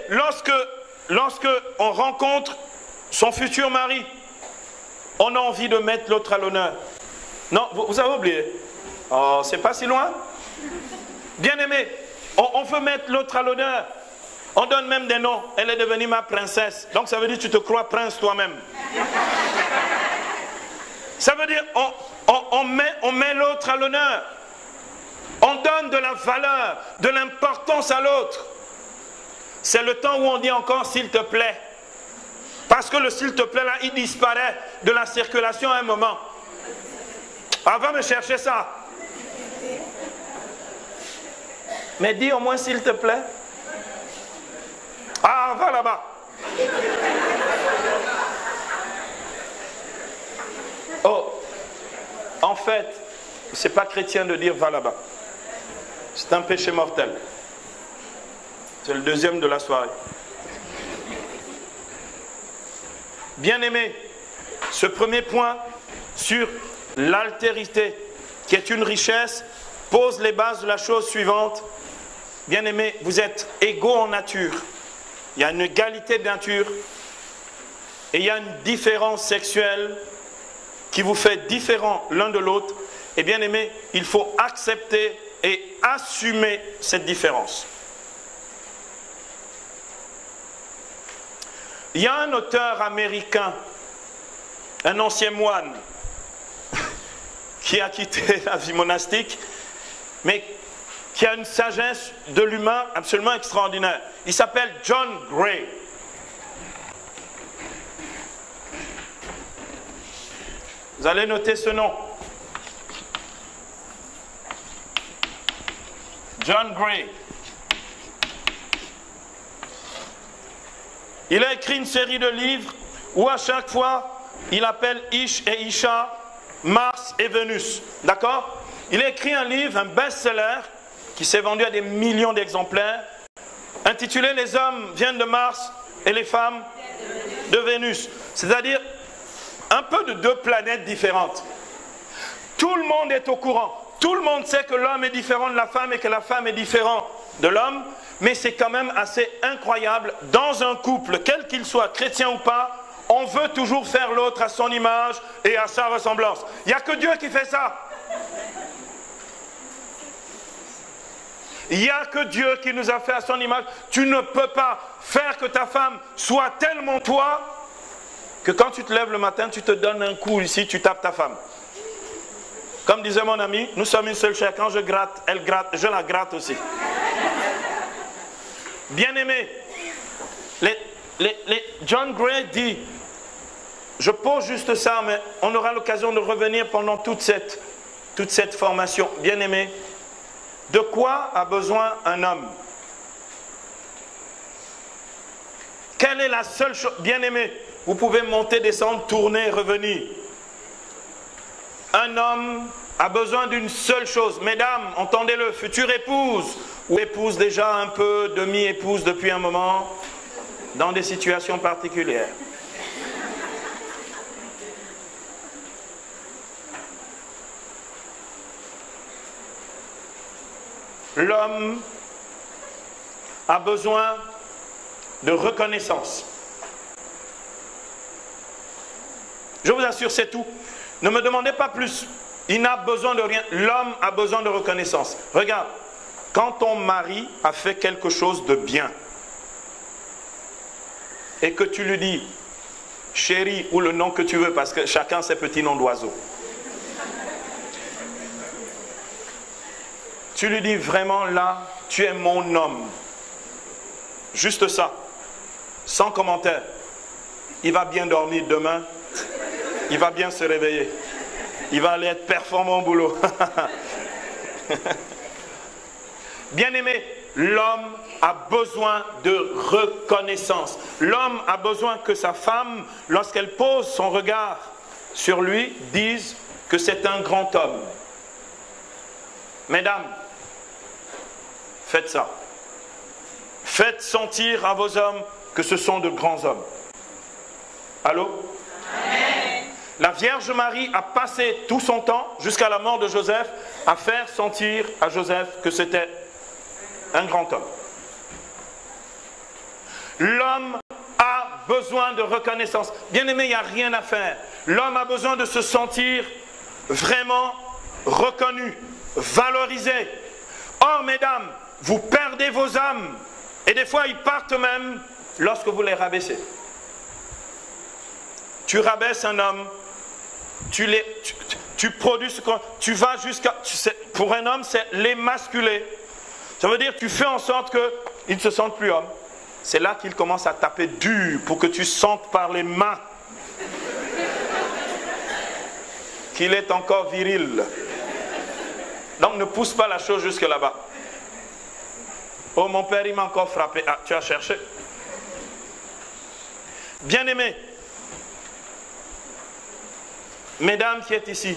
lorsque on rencontre son futur mari, on a envie de mettre l'autre à l'honneur. Non, vous avez oublié. Oh, c'est pas si loin. Bien aimé, on veut mettre l'autre à l'honneur. On donne même des noms. Elle est devenue ma princesse. Donc ça veut dire que tu te crois prince toi-même. Ça veut dire on met l'autre à l'honneur. On donne de la valeur, de l'importance à l'autre. C'est le temps où on dit encore s'il te plaît. Parce que le s'il te plaît là, il disparaît de la circulation à un moment. Ah, va me chercher ça. Mais dis au moins s'il te plaît. Ah, va là-bas. Oh, en fait, c'est pas chrétien de dire va là-bas. C'est un péché mortel. C'est le deuxième de la soirée. Bien-aimés, ce premier point sur l'altérité, qui est une richesse, pose les bases de la chose suivante. Bien-aimés, vous êtes égaux en nature. Il y a une égalité de nature et il y a une différence sexuelle qui vous fait différent l'un de l'autre. Et bien-aimés, il faut accepter et assumer cette différence. Il y a un auteur américain, un ancien moine, qui a quitté la vie monastique, mais qui a une sagesse de l'humain absolument extraordinaire. Il s'appelle John Gray. Vous allez noter ce nom. John Gray. Il a écrit une série de livres où à chaque fois, il appelle Ish et Isha, Mars et Vénus. D'accord? Il a écrit un livre, un best-seller, qui s'est vendu à des millions d'exemplaires, intitulé « Les hommes viennent de Mars et les femmes de Vénus ». C'est-à-dire un peu de deux planètes différentes. Tout le monde est au courant. Tout le monde sait que l'homme est différent de la femme et que la femme est différente de l'homme. Mais c'est quand même assez incroyable. Dans un couple, quel qu'il soit, chrétien ou pas, on veut toujours faire l'autre à son image et à sa ressemblance. Il n'y a que Dieu qui fait ça. Il n'y a que Dieu qui nous a fait à son image. Tu ne peux pas faire que ta femme soit tellement toi que quand tu te lèves le matin, tu te donnes un coup ici, tu tapes ta femme. Comme disait mon ami, nous sommes une seule chair. Quand je gratte, elle gratte, je la gratte aussi. Bien-aimé, John Gray dit, je pose juste ça, mais on aura l'occasion de revenir pendant toute cette formation. Bien-aimés, de quoi a besoin un homme? Quelle est la seule chose? Bien-aimés, vous pouvez monter, descendre, tourner, revenir. Un homme a besoin d'une seule chose. Mesdames, entendez-le, future épouse ou épouse déjà un peu, demi-épouse depuis un moment, dans des situations particulières. L'homme a besoin de reconnaissance. Je vous assure, c'est tout. Ne me demandez pas plus. Il n'a besoin de rien. L'homme a besoin de reconnaissance. Regarde, quand ton mari a fait quelque chose de bien et que tu lui dis chérie ou le nom que tu veux, parce que chacun ses petits noms d'oiseaux. Tu lui dis vraiment là, tu es mon homme. Juste ça, sans commentaire. Il va bien dormir demain, il va bien se réveiller. Il va aller être performant au boulot. Bien-aimé, l'homme a besoin de reconnaissance. L'homme a besoin que sa femme, lorsqu'elle pose son regard sur lui, dise que c'est un grand homme. Mesdames, faites ça. Faites sentir à vos hommes que ce sont de grands hommes. Allô? Amen. La Vierge Marie a passé tout son temps, jusqu'à la mort de Joseph, à faire sentir à Joseph que c'était un grand homme. L'homme a besoin de reconnaissance. Bien-aimé, il n'y a rien à faire. L'homme a besoin de se sentir vraiment reconnu, valorisé. Or, mesdames, vous perdez vos âmes. Et des fois, ils partent même lorsque vous les rabaissez. Tu rabaisses un homme, tu produis ce qu'on... Tu vas jusqu'à... Pour un homme, c'est l'émasculer. Ça veut dire que tu fais en sorte qu'il ne se sente plus homme. C'est là qu'il commence à taper dur pour que tu sentes par les mains qu'il est encore viril. Donc ne pousse pas la chose jusque là-bas. Oh, mon père, il m'a encore frappé. Ah, tu as cherché. Bien-aimés, mesdames qui êtes ici,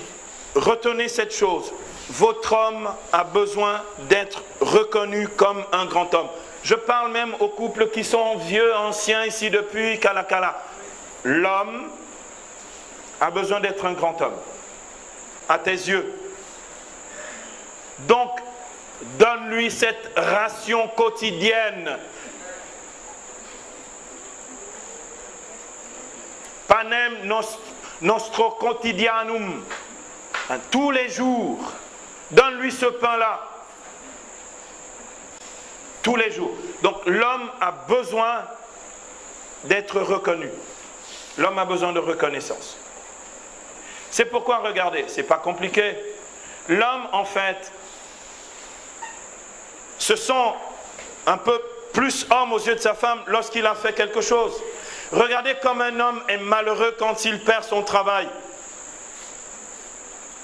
retenez cette chose. Votre homme a besoin d'être reconnu comme un grand homme. Je parle même aux couples qui sont vieux, anciens ici depuis Kalakala. L'homme a besoin d'être un grand homme. À tes yeux. Donc, donne-lui cette ration quotidienne. Panem nostro quotidianum. Tous les jours. Donne-lui ce pain-là. Tous les jours. Donc l'homme a besoin d'être reconnu. L'homme a besoin de reconnaissance. C'est pourquoi, regardez, c'est pas compliqué. L'homme, en fait, se sent un peu plus homme aux yeux de sa femme lorsqu'il a fait quelque chose. Regardez comme un homme est malheureux quand il perd son travail.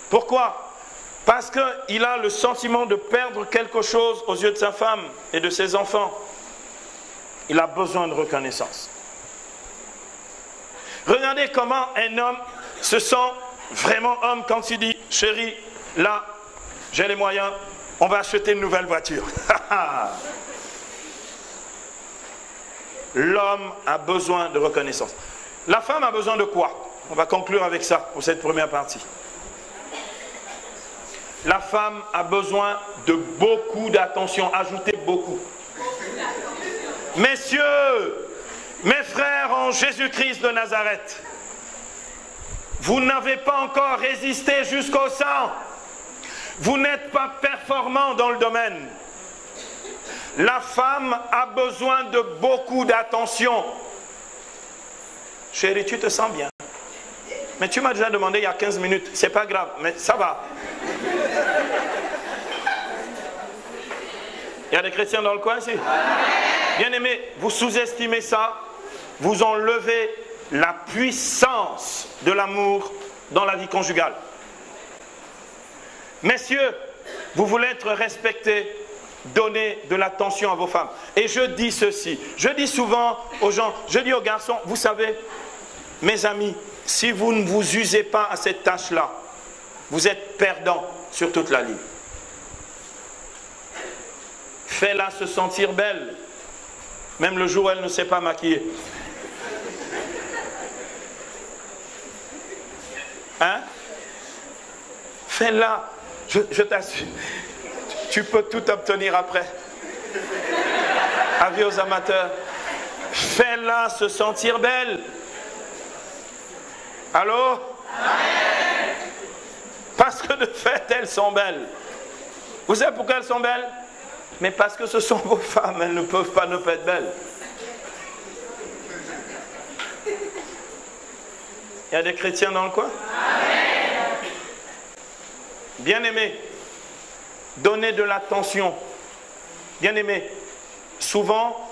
Pourquoi ? Parce qu'il a le sentiment de perdre quelque chose aux yeux de sa femme et de ses enfants. Il a besoin de reconnaissance. Regardez comment un homme se sent vraiment homme quand il dit « Chérie, là, j'ai les moyens, on va acheter une nouvelle voiture. » L'homme a besoin de reconnaissance. La femme a besoin de quoi? On va conclure avec ça pour cette première partie. La femme a besoin de beaucoup d'attention. Ajoutez beaucoup. Messieurs, mes frères en Jésus-Christ de Nazareth, vous n'avez pas encore résisté jusqu'au sang. Vous n'êtes pas performant dans le domaine. La femme a besoin de beaucoup d'attention. Chérie, tu te sens bien. Mais tu m'as déjà demandé il y a 15 minutes. C'est pas grave, mais ça va. Il y a des chrétiens dans le coin ici? Bien aimé, vous sous-estimez ça. Vous enlevez la puissance de l'amour dans la vie conjugale. Messieurs, vous voulez être respectés, donnez de l'attention à vos femmes. Et je dis ceci, je dis souvent aux gens, je dis aux garçons, vous savez, mes amis, si vous ne vous usez pas à cette tâche-là, vous êtes perdants sur toute la ligne. Fais-la se sentir belle, même le jour où elle ne s'est pas maquillée. Hein? Fais-la, je t'assure, tu peux tout obtenir après. Avis aux amateurs, fais-la se sentir belle. Allô? Amen. Parce que de fait, elles sont belles. Vous savez pourquoi elles sont belles? Mais parce que ce sont vos femmes, elles ne peuvent pas ne pas être belles. Il y a des chrétiens dans le coin? Amen. Bien-aimés, donnez de l'attention. Bien-aimés, souvent,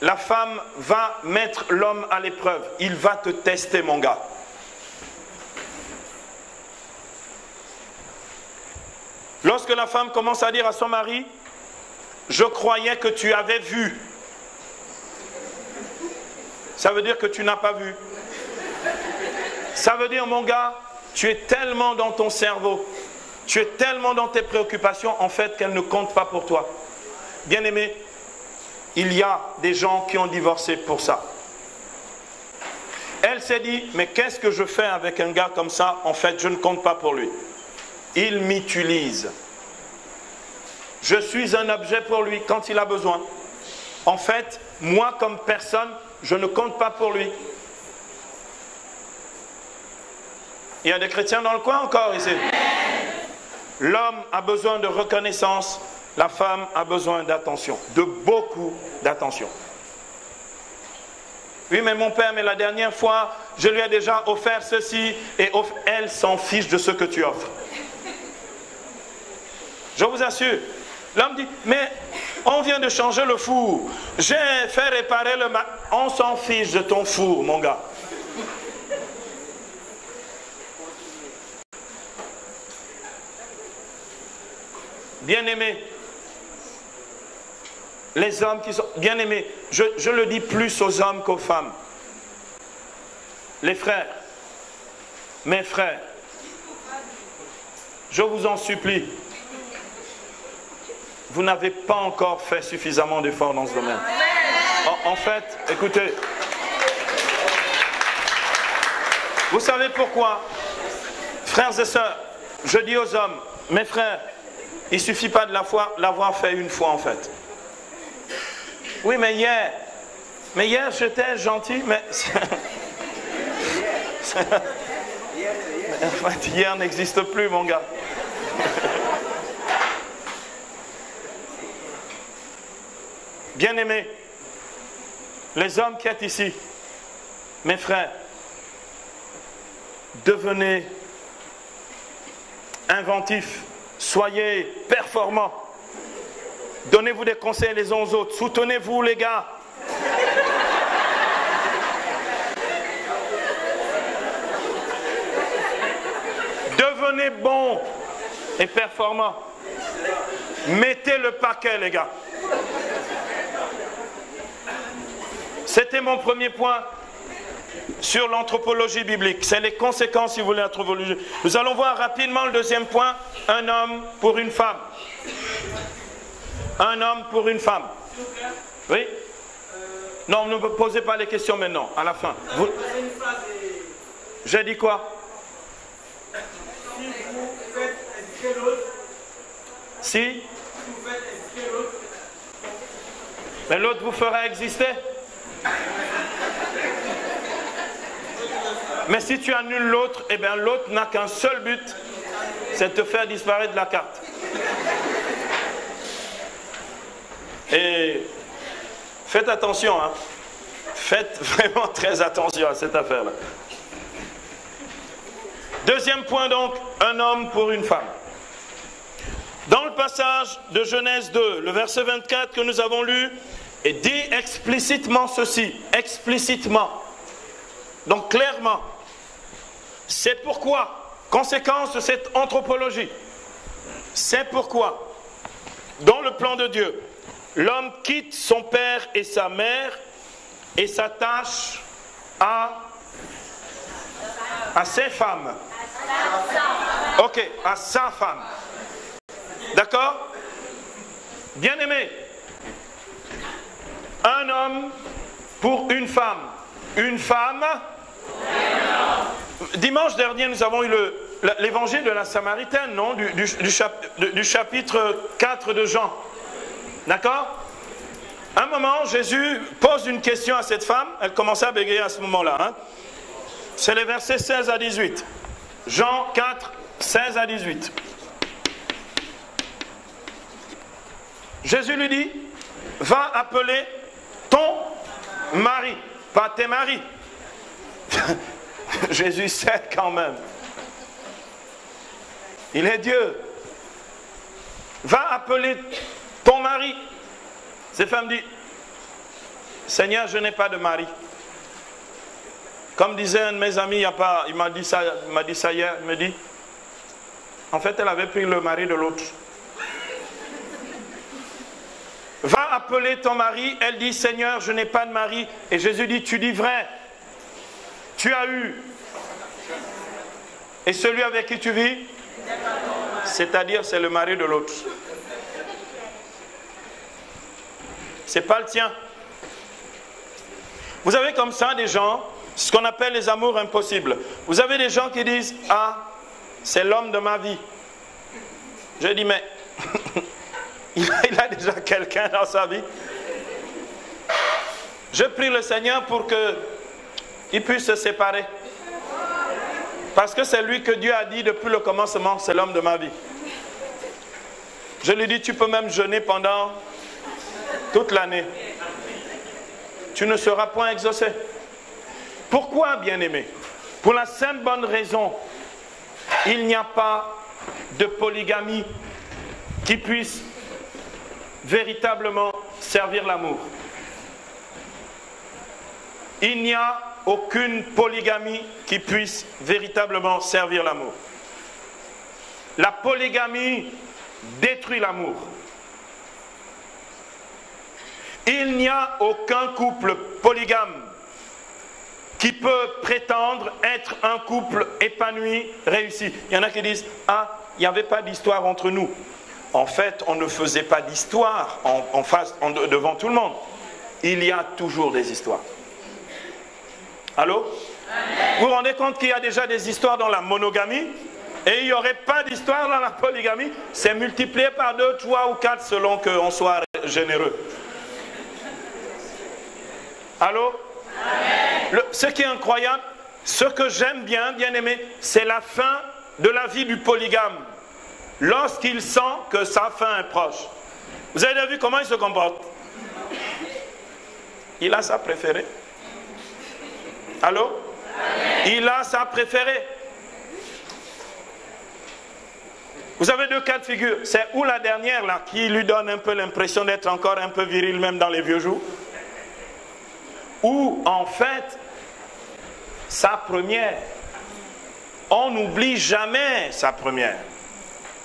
la femme va mettre l'homme à l'épreuve. Il va te tester, mon gars. Lorsque la femme commence à dire à son mari, je croyais que tu avais vu. Ça veut dire que tu n'as pas vu. Ça veut dire, mon gars, tu es tellement dans ton cerveau, tu es tellement dans tes préoccupations, en fait, qu'elles ne comptent pas pour toi. Bien-aimé, il y a des gens qui ont divorcé pour ça. Elle s'est dit, mais qu'est-ce que je fais avec un gars comme ça? En fait, je ne compte pas pour lui. Il m'utilise. Je suis un objet pour lui quand il a besoin. En fait, moi comme personne, je ne compte pas pour lui. Il y a des chrétiens dans le coin encore ici. L'homme a besoin de reconnaissance, la femme a besoin d'attention, de beaucoup d'attention. Oui, mais mon père, mais la dernière fois, je lui ai déjà offert ceci, et elle s'en fiche de ce que tu offres. Je vous assure. L'homme dit, mais on vient de changer le four. J'ai fait réparer le... On s'en fiche de ton four, mon gars. Bien-aimés, les hommes qui sont... Bien-aimés, je le dis plus aux hommes qu'aux femmes. Les frères, mes frères, je vous en supplie, vous n'avez pas encore fait suffisamment d'efforts dans ce domaine. En fait, écoutez, vous savez pourquoi? Frères et sœurs, je dis aux hommes, mes frères, il ne suffit pas de l'avoir fait une fois en fait. Oui, mais hier j'étais gentil, mais... en fait, hier n'existe plus, mon gars. Bien-aimés, les hommes qui êtes ici, mes frères, devenez inventifs, soyez performants, donnez-vous des conseils les uns aux autres, soutenez-vous les gars. Devenez bons et performants. Mettez le paquet, les gars. C'était mon premier point sur l'anthropologie biblique. C'est les conséquences, si vous voulez, de l'anthropologie. Nous allons voir rapidement le deuxième point. Un homme pour une femme. Un homme pour une femme. Oui? Non, ne me posez pas les questions maintenant, à la fin. Vous... J'ai dit quoi? Si? Mais l'autre vous fera exister. Mais si tu annules l'autre, eh bien l'autre n'a qu'un seul but, c'est de te faire disparaître de la carte. Et faites attention, hein. Faites vraiment très attention à cette affaire-là. Deuxième point donc, un homme pour une femme. Dans le passage de Genèse 2, le verset 24 que nous avons lu, est dit explicitement ceci, explicitement. Donc clairement, c'est pourquoi, conséquence de cette anthropologie, c'est pourquoi, dans le plan de Dieu, l'homme quitte son père et sa mère et s'attache à ses femmes. Ok, à sa femme. D'accord? Bien-aimé, un homme pour une femme. Une femme. Dimanche dernier, nous avons eu l'évangile de la Samaritaine, non? Du chapitre 4 de Jean. D'accord? À un moment, Jésus pose une question à cette femme. Elle commençait à bégayer à ce moment-là. Hein? C'est les versets 16 à 18. Jean 4, 16 à 18. Jésus lui dit, va appeler ton mari, pas tes maris. Jésus sait quand même. Il est Dieu. Va appeler ton mari. Cette femme dit, Seigneur, je n'ai pas de mari. Comme disait un de mes amis, il m'a dit ça hier, il me dit, en fait, elle avait pris le mari de l'autre. Va appeler ton mari. Elle dit, Seigneur, je n'ai pas de mari. Et Jésus dit, tu dis vrai. Tu as eu. Et celui avec qui tu vis, c'est-à-dire c'est le mari de l'autre. C'est pas le tien. Vous avez comme ça des gens, ce qu'on appelle les amours impossibles. Vous avez des gens qui disent, ah, c'est l'homme de ma vie. Je dis, mais il a déjà quelqu'un dans sa vie. Je prie le Seigneur pour qu'il puisse se séparer. Parce que c'est lui que Dieu a dit depuis le commencement, c'est l'homme de ma vie. Je lui dis, tu peux même jeûner pendant toute l'année. Tu ne seras point exaucé. Pourquoi, bien-aimé? Pour la simple bonne raison, il n'y a pas de polygamie qui puisse véritablement servir l'amour. Il n'y a aucune polygamie qui puisse véritablement servir l'amour. La polygamie détruit l'amour. Il n'y a aucun couple polygame qui peut prétendre être un couple épanoui, réussi. Il y en a qui disent, ah, il n'y avait pas d'histoire entre nous. En fait, on ne faisait pas d'histoire devant tout le monde. Il y a toujours des histoires. Allô? Amen. Vous vous rendez compte qu'il y a déjà des histoires dans la monogamie et il n'y aurait pas d'histoire dans la polygamie? C'est multiplié par 2, 3 ou 4 selon qu'on soit généreux. Allô? Ce qui est incroyable, ce que j'aime bien, bien aimé, c'est la fin de la vie du polygame. Lorsqu'il sent que sa fin est proche. Vous avez déjà vu comment il se comporte? Il a sa préférée. Allô? Il a sa préférée. Vous avez 2 cas de figure. C'est ou la dernière là qui lui donne un peu l'impression d'être encore un peu viril même dans les vieux jours. Ou en fait, sa première. On n'oublie jamais sa première.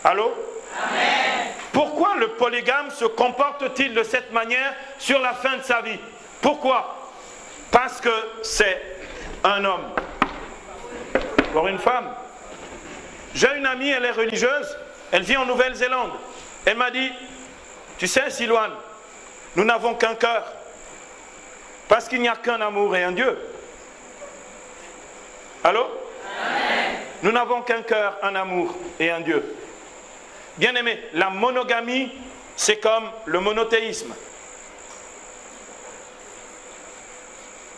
Allô? Amen. Pourquoi le polygame se comporte-t-il de cette manière sur la fin de sa vie? Pourquoi? Parce que c'est un homme. Pour une femme. J'ai une amie, elle est religieuse, elle vit en Nouvelle-Zélande. Elle m'a dit, tu sais Silouane, nous n'avons qu'un cœur. Parce qu'il n'y a qu'un amour et un Dieu. Allô? Amen. Nous n'avons qu'un cœur, un amour et un Dieu. Bien aimé, la monogamie, c'est comme le monothéisme.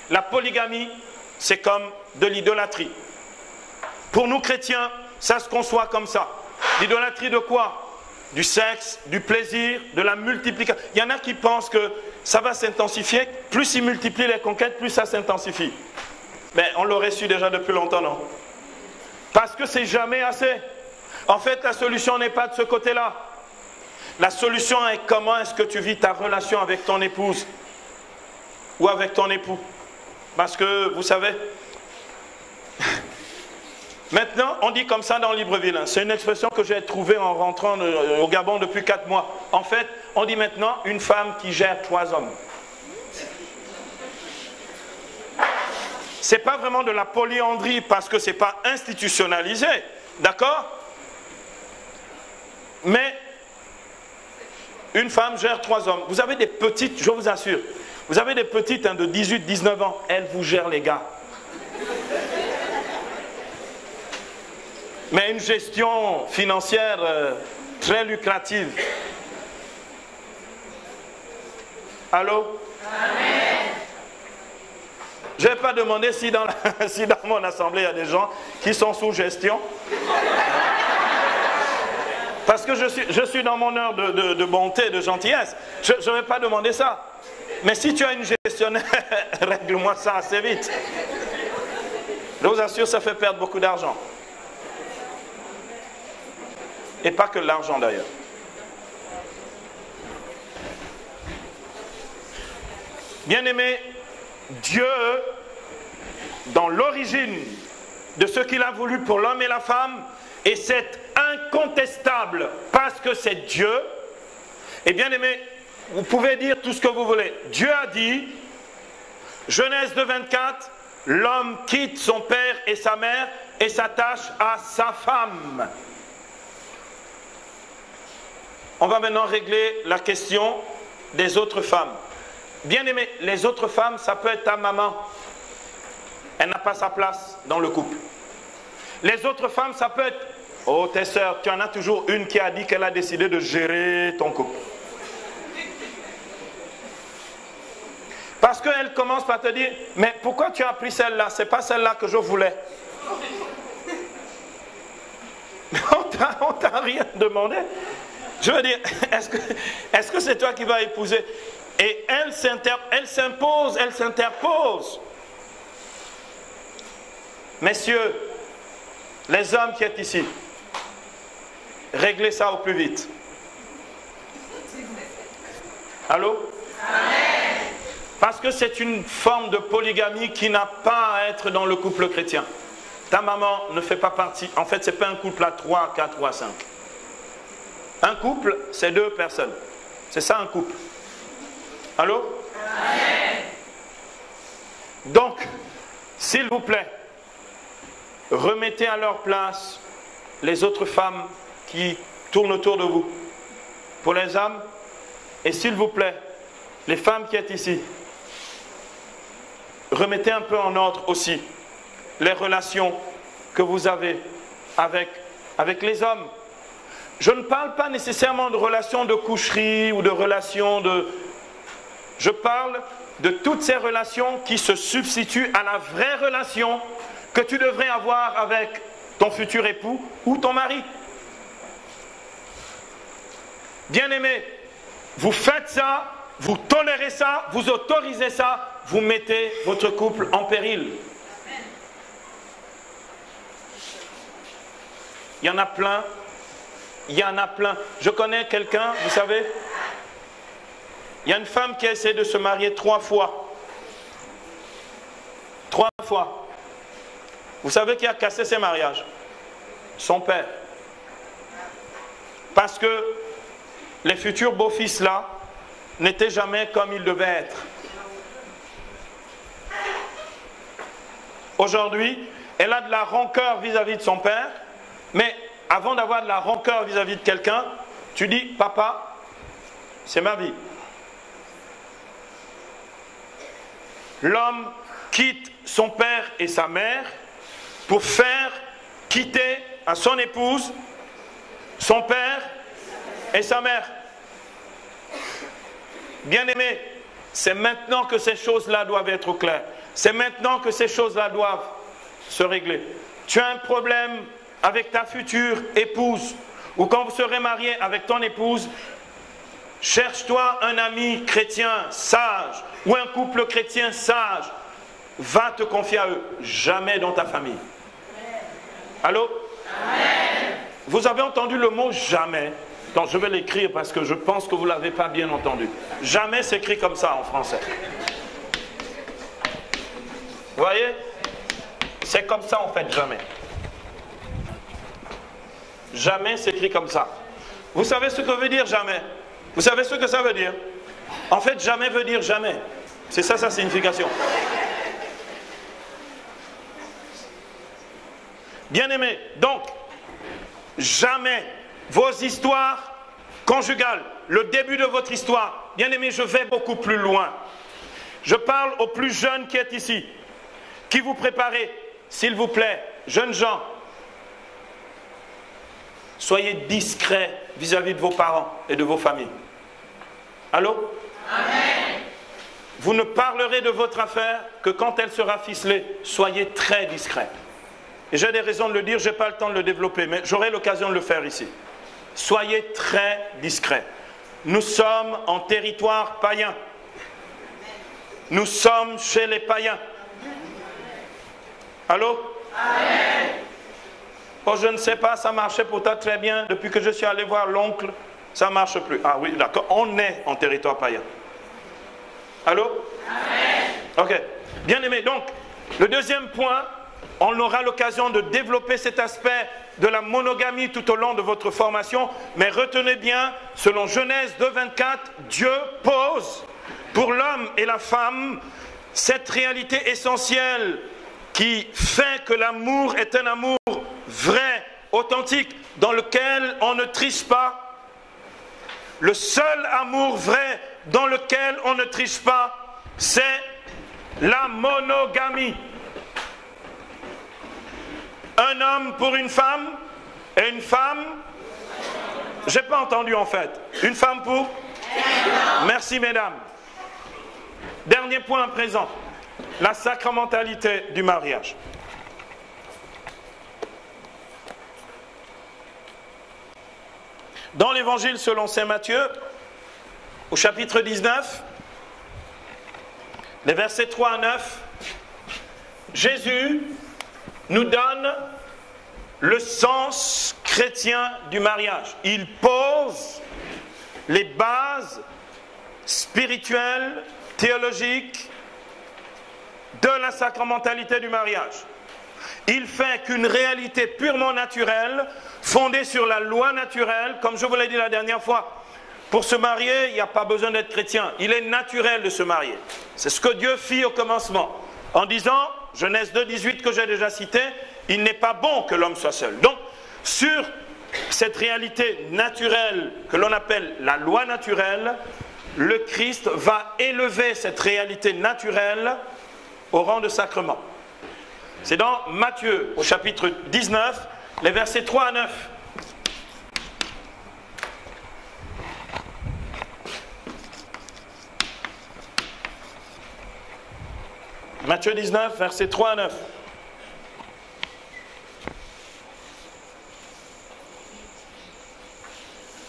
La polygamie, c'est comme de l'idolâtrie. Pour nous chrétiens, ça se conçoit comme ça. L'idolâtrie de quoi? Du sexe, du plaisir, de la multiplication. Il y en a qui pensent que ça va s'intensifier. Plus ils multiplient les conquêtes, plus ça s'intensifie. Mais on l'aurait su déjà depuis longtemps, non? Parce que c'est jamais assez. En fait, la solution n'est pas de ce côté-là. La solution est comment est-ce que tu vis ta relation avec ton épouse ou avec ton époux. Parce que, vous savez, Maintenant, on dit comme ça dans Libreville. Hein. C'est une expression que j'ai trouvée en rentrant au Gabon depuis 4 mois. En fait, on dit maintenant une femme qui gère 3 hommes. Ce n'est pas vraiment de la polyandrie parce que ce n'est pas institutionnalisé. D'accord? Mais une femme gère 3 hommes. Vous avez des petites, je vous assure, vous avez des petites de 18, 19 ans, elles vous gèrent les gars. Mais une gestion financière très lucrative. Allô? Amen. Je n'ai pas demandé si dans mon assemblée il y a des gens qui sont sous gestion. Parce que je suis dans mon heure de bonté, de gentillesse. Je ne vais pas demander ça. Mais si tu as une gestionnaire, règle-moi ça assez vite. Je vous assure, ça fait perdre beaucoup d'argent. Et pas que l'argent d'ailleurs. Bien-aimé, Dieu, dans l'origine de ce qu'il a voulu pour l'homme et la femme, et c'est incontestable parce que c'est Dieu, et bien-aimé, vous pouvez dire tout ce que vous voulez. Dieu a dit, Genèse 2:24, l'homme quitte son père et sa mère et s'attache à sa femme. On va maintenant régler la question des autres femmes. Bien aimé, les autres femmes, ça peut être ta maman. Elle n'a pas sa place dans le couple. Les autres femmes, ça peut être, oh tes sœurs, tu en as toujours une qui a dit qu'elle a décidé de gérer ton couple. Parce qu'elle commence par te dire, mais pourquoi tu as pris celle-là? C'est pas celle-là que je voulais. On t'a rien demandé. Je veux dire, est-ce que c'est toi qui vas épouser? Et elle s'impose, elle s'interpose. Messieurs, les hommes qui êtes ici, réglez ça au plus vite. Allô? Amen. Parce que c'est une forme de polygamie qui n'a pas à être dans le couple chrétien. Ta maman ne fait pas partie. En fait, ce n'est pas un couple à 3, 4 ou à 5. Un couple, c'est 2 personnes. C'est ça un couple. Allô? Amen. Donc, s'il vous plaît, remettez à leur place les autres femmes qui tournent autour de vous. Pour les hommes, et s'il vous plaît, les femmes qui êtes ici, remettez un peu en ordre aussi les relations que vous avez avec les hommes. Je ne parle pas nécessairement de relations de coucherie ou de relations de... Je parle de toutes ces relations qui se substituent à la vraie relation que tu devrais avoir avec ton futur époux ou ton mari. Bien-aimé, vous faites ça, vous tolérez ça, vous autorisez ça, vous mettez votre couple en péril. Il y en a plein. Il y en a plein. Je connais quelqu'un, vous savez, il y a une femme qui a essayé de se marier 3 fois. 3 fois. Vous savez qui a cassé ses mariages? Son père. Parce que les futurs beaux-fils là n'étaient jamais comme ils devaient être. Aujourd'hui, elle a de la rancœur vis-à-vis de son père, mais avant d'avoir de la rancœur vis-à-vis de quelqu'un, tu dis, papa, c'est ma vie. L'homme quitte son père et sa mère pour faire quitter à son épouse son père et sa mère. Bien-aimé, c'est maintenant que ces choses-là doivent être au clair. C'est maintenant que ces choses-là doivent se régler. Tu as un problème avec ta future épouse, ou quand vous serez marié avec ton épouse, cherche-toi un ami chrétien sage, ou un couple chrétien sage, va te confier à eux, jamais dans ta famille. Allô? Amen. Vous avez entendu le mot jamais? Donc je vais l'écrire parce que je pense que vous ne l'avez pas bien entendu. Jamais s'écrit comme ça en français. Vous voyez? C'est comme ça en fait, jamais. Jamais s'écrit comme ça. Vous savez ce que veut dire jamais? Vous savez ce que ça veut dire? En fait, jamais veut dire jamais. C'est ça sa signification. Bien-aimés, donc, jamais vos histoires conjugales, le début de votre histoire, bien-aimés, je vais beaucoup plus loin. Je parle aux plus jeunes qui êtes ici, qui vous préparez, s'il vous plaît, jeunes gens, soyez discrets vis-à-vis de vos parents et de vos familles. Allô? Amen. Vous ne parlerez de votre affaire que quand elle sera ficelée. Soyez très discrets. Et j'ai des raisons de le dire, je n'ai pas le temps de le développer, mais j'aurai l'occasion de le faire ici. Soyez très discrets. Nous sommes en territoire païen. Nous sommes chez les païens. Allô? Amen. Oh, je ne sais pas, ça marchait pourtant très bien. Depuis que je suis allé voir l'oncle, ça ne marche plus. Ah oui, d'accord, on est en territoire païen. Allô? Amen. Ok. Bien aimé, donc, le deuxième point, on aura l'occasion de développer cet aspect de la monogamie tout au long de votre formation. Mais retenez bien, selon Genèse 2:24, Dieu pose pour l'homme et la femme cette réalité essentielle qui fait que l'amour est un amour vrai, authentique, dans lequel on ne triche pas. Le seul amour vrai dans lequel on ne triche pas, c'est la monogamie. Un homme pour une femme et une femme... J'ai pas entendu en fait. Une femme pour... Merci mesdames. Dernier point à présent. La sacramentalité du mariage. Dans l'évangile selon saint Matthieu, au chapitre 19, les versets 3 à 9, Jésus nous donne le sens chrétien du mariage. Il pose les bases spirituelles, théologiques de la sacramentalité du mariage. Il fait qu'une réalité purement naturelle, fondée sur la loi naturelle, comme je vous l'ai dit la dernière fois, pour se marier, il n'y a pas besoin d'être chrétien. Il est naturel de se marier. C'est ce que Dieu fit au commencement, en disant, Genèse 2:18 que j'ai déjà cité, il n'est pas bon que l'homme soit seul. Donc, sur cette réalité naturelle que l'on appelle la loi naturelle, le Christ va élever cette réalité naturelle au rang de sacrement. C'est dans Matthieu, au chapitre 19, les versets 3 à 9. Matthieu 19, versets 3 à 9.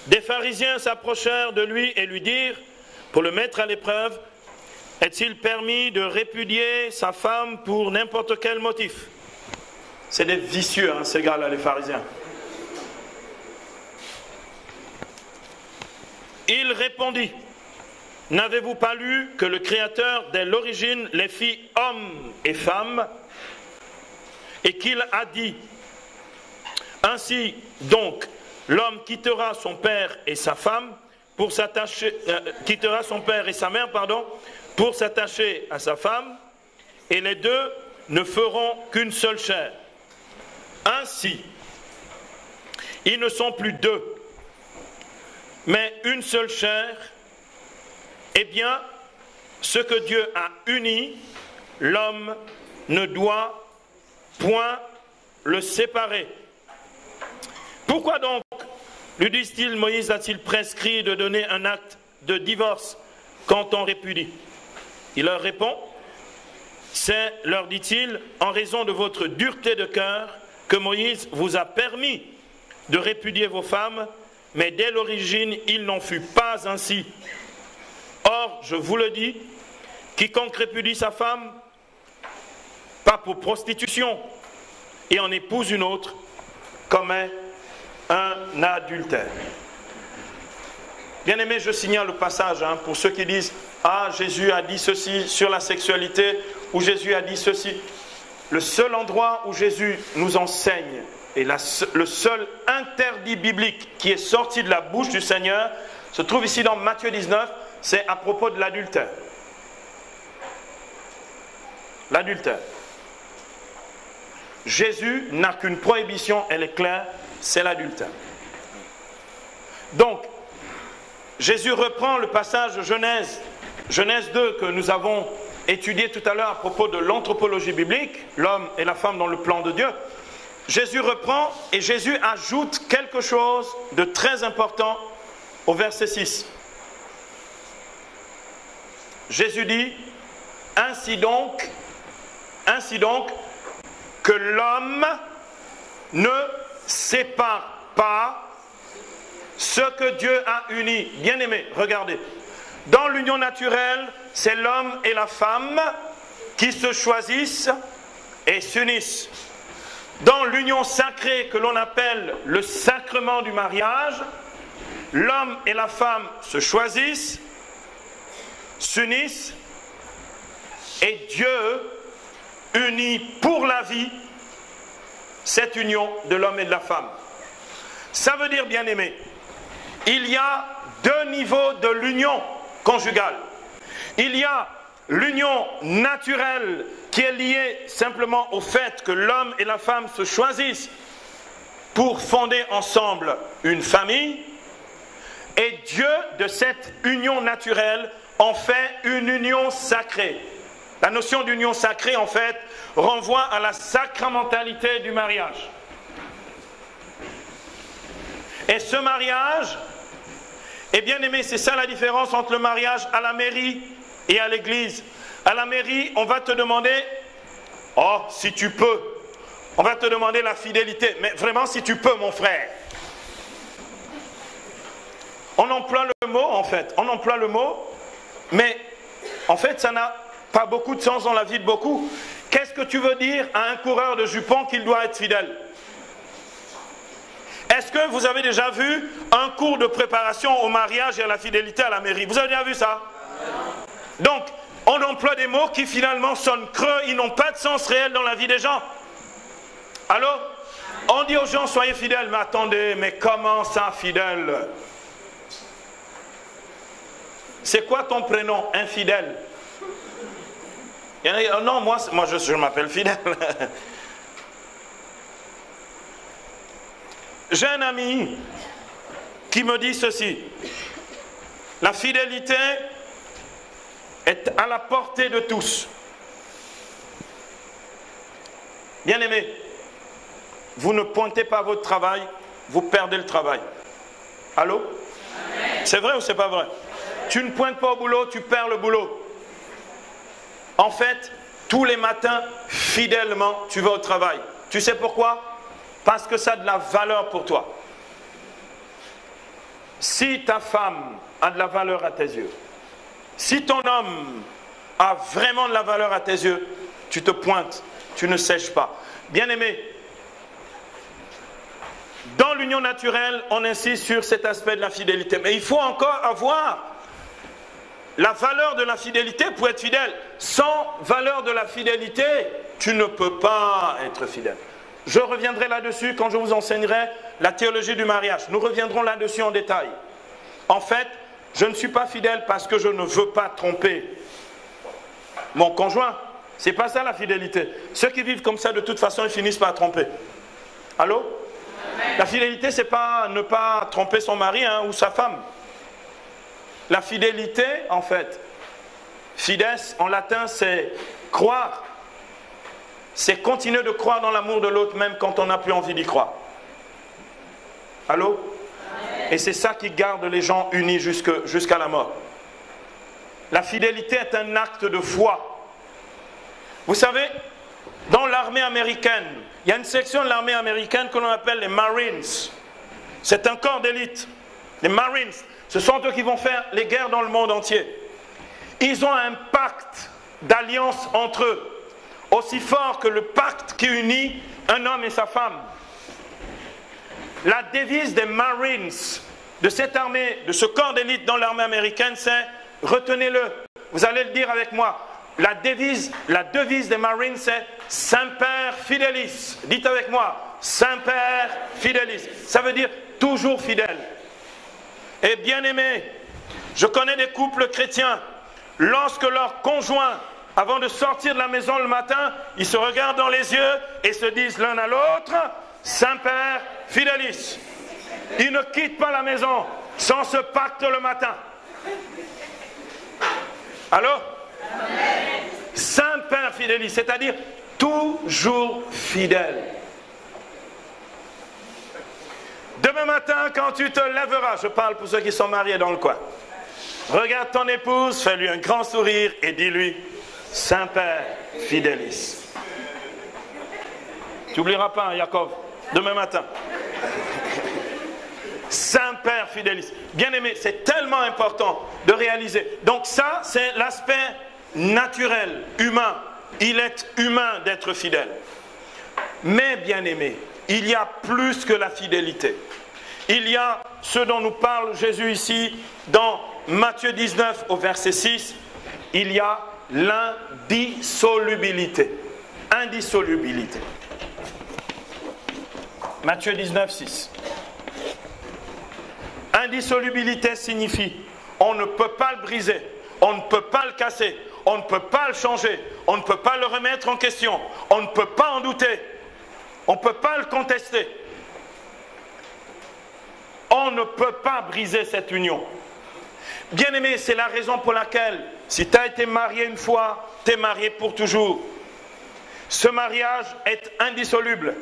Des pharisiens s'approchèrent de lui et lui dirent, pour le mettre à l'épreuve, est-il permis de répudier sa femme pour n'importe quel motif? C'est des vicieux, hein, ces gars-là, les pharisiens. Il répondit, n'avez-vous pas lu que le Créateur, dès l'origine, les fit hommes et femmes, et qu'il a dit, ainsi donc, l'homme quittera son père et sa femme pour s'attacher, quittera son père et sa mère, pour s'attacher à sa femme, et les deux ne feront qu'une seule chair. Ainsi, ils ne sont plus deux, mais une seule chair. Eh bien, ce que Dieu a uni, l'homme ne doit point le séparer. Pourquoi donc, lui disent-ils, Moïse a-t-il prescrit de donner un acte de divorce quand on répudie? Il leur répond, c'est, leur dit-il, en raison de votre dureté de cœur que Moïse vous a permis de répudier vos femmes, mais dès l'origine, il n'en fut pas ainsi. Or, je vous le dis, quiconque répudie sa femme, pas pour prostitution, et en épouse une autre, commet un adultère. Bien aimé, je signale le passage pour ceux qui disent « Ah, Jésus a dit ceci sur la sexualité » ou « Jésus a dit ceci ». Le seul endroit où Jésus nous enseigne et le seul interdit biblique qui est sorti de la bouche du Seigneur se trouve ici dans Matthieu 19, c'est à propos de l'adultère. L'adultère. Jésus n'a qu'une prohibition, elle est claire, c'est l'adultère. Donc, Jésus reprend le passage de Genèse 2 que nous avons étudié tout à l'heure à propos de l'anthropologie biblique, l'homme et la femme dans le plan de Dieu. Jésus reprend et Jésus ajoute quelque chose de très important au verset 6. Jésus dit, ainsi donc, que l'homme ne sépare pas ce que Dieu a uni. Bien-aimés, regardez. Dans l'union naturelle, c'est l'homme et la femme qui se choisissent et s'unissent. Dans l'union sacrée que l'on appelle le sacrement du mariage, l'homme et la femme se choisissent, s'unissent, et Dieu unit pour la vie cette union de l'homme et de la femme. Ça veut dire, bien-aimés, il y a deux niveaux de l'union conjugale. Il y a l'union naturelle qui est liée simplement au fait que l'homme et la femme se choisissent pour fonder ensemble une famille. Et Dieu, de cette union naturelle, en fait une union sacrée. La notion d'union sacrée, en fait, renvoie à la sacramentalité du mariage. Et ce mariage, et bien aimé, c'est ça la différence entre le mariage à la mairie et à l'église. À la mairie, on va te demander, oh, si tu peux, on va te demander la fidélité. Mais vraiment, si tu peux, mon frère. On emploie le mot, en fait. On emploie le mot, mais en fait, ça n'a pas beaucoup de sens dans la vie de beaucoup. Qu'est-ce que tu veux dire à un coureur de jupons qu'il doit être fidèle? Est-ce que vous avez déjà vu un cours de préparation au mariage et à la fidélité à la mairie? Vous avez déjà vu ça? Donc, on emploie des mots qui finalement sonnent creux, ils n'ont pas de sens réel dans la vie des gens. Alors, on dit aux gens, soyez fidèles, mais attendez, mais comment ça, fidèle? C'est quoi ton prénom? Infidèle. Il y en a qui disent, non, moi je m'appelle Fidèle. J'ai un ami qui me dit ceci. La fidélité est à la portée de tous. Bien-aimés, vous ne pointez pas votre travail, vous perdez le travail. Allô? C'est vrai ou c'est pas vrai? Tu ne pointes pas au boulot, tu perds le boulot. En fait, tous les matins, fidèlement, tu vas au travail. Tu sais pourquoi? Parce que ça a de la valeur pour toi. Si ta femme a de la valeur à tes yeux, si ton homme a vraiment de la valeur à tes yeux, tu te pointes, tu ne sèches pas. Bien-aimé, dans l'union naturelle, on insiste sur cet aspect de la fidélité. Mais il faut encore avoir la valeur de la fidélité pour être fidèle. Sans valeur de la fidélité, tu ne peux pas être fidèle. Je reviendrai là-dessus quand je vous enseignerai la théologie du mariage. Nous reviendrons là-dessus en détail. En fait, je ne suis pas fidèle parce que je ne veux pas tromper mon conjoint. C'est pas ça la fidélité. Ceux qui vivent comme ça, de toute façon, ils finissent par tromper. Allô? Amen. La fidélité, c'est pas ne pas tromper son mari ou sa femme. La fidélité, en fait, fides, en latin, c'est croire. C'est continuer de croire dans l'amour de l'autre, même quand on n'a plus envie d'y croire. Allô? Amen. Et c'est ça qui garde les gens unis jusqu'à la mort. La fidélité est un acte de foi. Vous savez, dans l'armée américaine, il y a une section de l'armée américaine que l'on appelle les Marines. C'est un corps d'élite. Les Marines, ce sont eux qui vont faire les guerres dans le monde entier. Ils ont un pacte d'alliance entre eux, aussi fort que le pacte qui unit un homme et sa femme. La devise des Marines, de cette armée, de ce corps d'élite dans l'armée américaine, c'est, retenez-le, vous allez le dire avec moi, la devise des Marines, c'est « Saint-Père, Fidelis. Dites avec moi, Saint-Père Fidelis. Ça veut dire toujours fidèle. Et bien-aimé, je connais des couples chrétiens, lorsque leur conjoint, avant de sortir de la maison le matin, ils se regardent dans les yeux et se disent l'un à l'autre, Saint-Père Fidelis. Ils ne quittent pas la maison sans ce pacte le matin. Allô? Saint-Père Fidelis, c'est-à-dire toujours fidèle. Demain matin, quand tu te lèveras, je parle pour ceux qui sont mariés dans le coin, regarde ton épouse, fais-lui un grand sourire et dis-lui, Saint-Père Fidelis. Tu n'oublieras pas, hein, Jacob, demain matin. Saint-Père Fidelis. Bien-aimé, c'est tellement important de réaliser. Donc ça, c'est l'aspect naturel, humain. Il est humain d'être fidèle. Mais bien-aimé, il y a plus que la fidélité. Il y a ce dont nous parle Jésus ici dans Matthieu 19 au verset 6. Il y a l'indissolubilité. Indissolubilité. Matthieu 19, 6. Indissolubilité signifie on ne peut pas le briser, on ne peut pas le casser, on ne peut pas le changer, on ne peut pas le remettre en question, on ne peut pas en douter, on ne peut pas le contester. On ne peut pas briser cette union. Bien-aimé, c'est la raison pour laquelle, si tu as été marié une fois, tu es marié pour toujours. Ce mariage est indissoluble.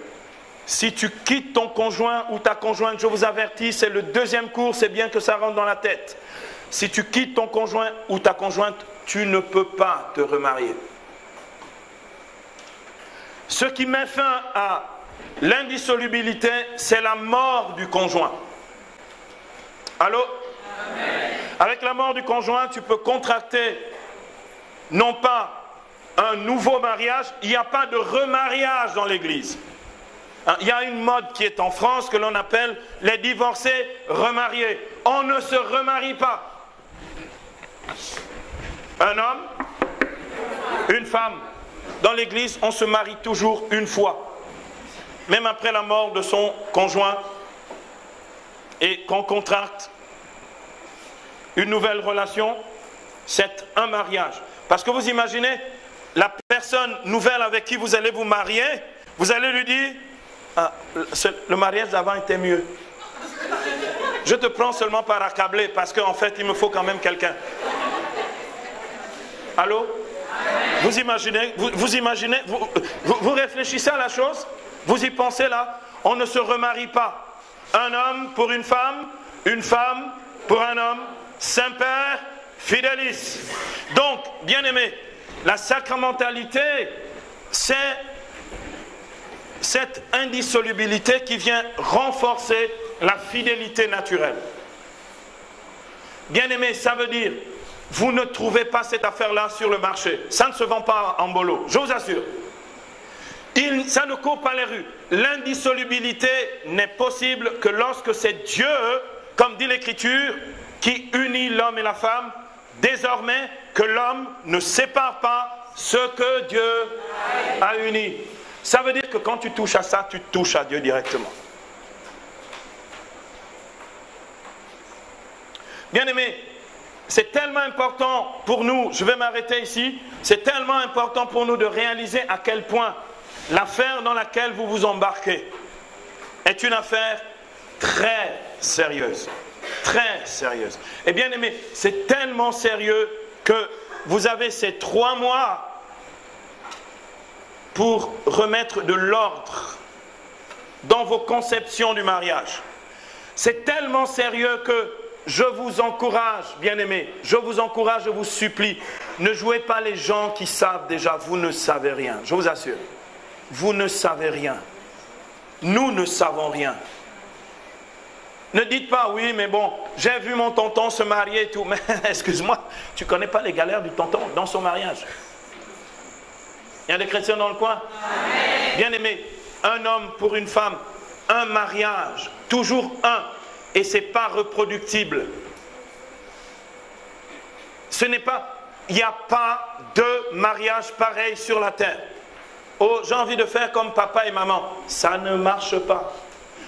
Si tu quittes ton conjoint ou ta conjointe, je vous avertis, c'est le deuxième cours, c'est bien que ça rentre dans la tête. Si tu quittes ton conjoint ou ta conjointe, tu ne peux pas te remarier. Ce qui met fin à l'indissolubilité, c'est la mort du conjoint. Allô? Amen. Avec la mort du conjoint, tu peux contracter non pas un nouveau mariage, il n'y a pas de remariage dans l'Église. Il y a une mode qui est en France que l'on appelle les divorcés remariés. On ne se remarie pas. Un homme, une femme. Dans l'Église, on se marie toujours une fois. Même après la mort de son conjoint et qu'on contracte une nouvelle relation, c'est un mariage. Parce que vous imaginez, la personne nouvelle avec qui vous allez vous marier, vous allez lui dire, ah, le mariage d'avant était mieux. Je te prends seulement par accabler parce qu'en fait, il me faut quand même quelqu'un. Allô? Vous imaginez, vous réfléchissez à la chose, vous y pensez là, on ne se remarie pas. Un homme pour une femme pour un homme, Saint-Père Fidelis. Donc, bien-aimé, la sacramentalité, c'est cette indissolubilité qui vient renforcer la fidélité naturelle. Bien-aimé, ça veut dire, vous ne trouvez pas cette affaire-là sur le marché. Ça ne se vend pas en bolo, je vous assure. Ça ne court pas les rues. L'indissolubilité n'est possible que lorsque c'est Dieu, comme dit l'Écriture, qui unit l'homme et la femme, désormais que l'homme ne sépare pas ce que Dieu a uni. Ça veut dire que quand tu touches à ça, tu touches à Dieu directement. Bien-aimés, c'est tellement important pour nous, je vais m'arrêter ici, c'est tellement important pour nous de réaliser à quel point l'affaire dans laquelle vous vous embarquez est une affaire très sérieuse. Très sérieuse. Et bien aimé, c'est tellement sérieux que vous avez ces 3 mois pour remettre de l'ordre dans vos conceptions du mariage. C'est tellement sérieux que je vous encourage, bien-aimés, je vous encourage, je vous supplie, ne jouez pas les gens qui savent déjà, vous ne savez rien, je vous assure. Vous ne savez rien. Nous ne savons rien. Ne dites pas, oui, mais bon, j'ai vu mon tonton se marier et tout. Mais excuse-moi, tu ne connais pas les galères du tonton dans son mariage. Il y a des chrétiens dans le coin? Bien-aimé, un homme pour une femme, un mariage, toujours un. Et ce n'est pas reproductible. Ce n'est pas, il n'y a pas de mariage pareil sur la terre. oh, j'ai envie de faire comme papa et maman. Ça ne marche pas.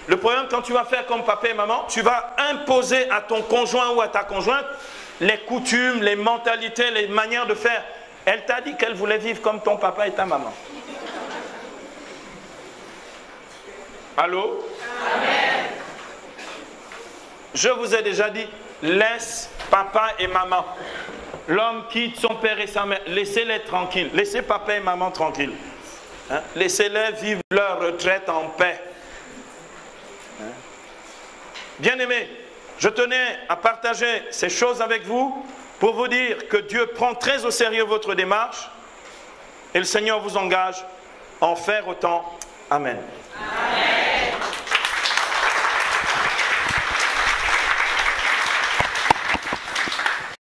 Le problème, quand tu vas faire comme papa et maman, tu vas imposer à ton conjoint ou à ta conjointe les coutumes, les mentalités, les manières de faire. Elle t'a dit qu'elle voulait vivre comme ton papa et ta maman. Allô? Amen. Je vous ai déjà dit, laisse papa et maman. L'homme quitte son père et sa mère. Laissez-les tranquilles. Laissez papa et maman tranquilles. Hein? Laissez-les vivre leur retraite en paix. Hein? Bien-aimés, je tenais à partager ces choses avec vous pour vous dire que Dieu prend très au sérieux votre démarche et le Seigneur vous engage à en faire autant. Amen.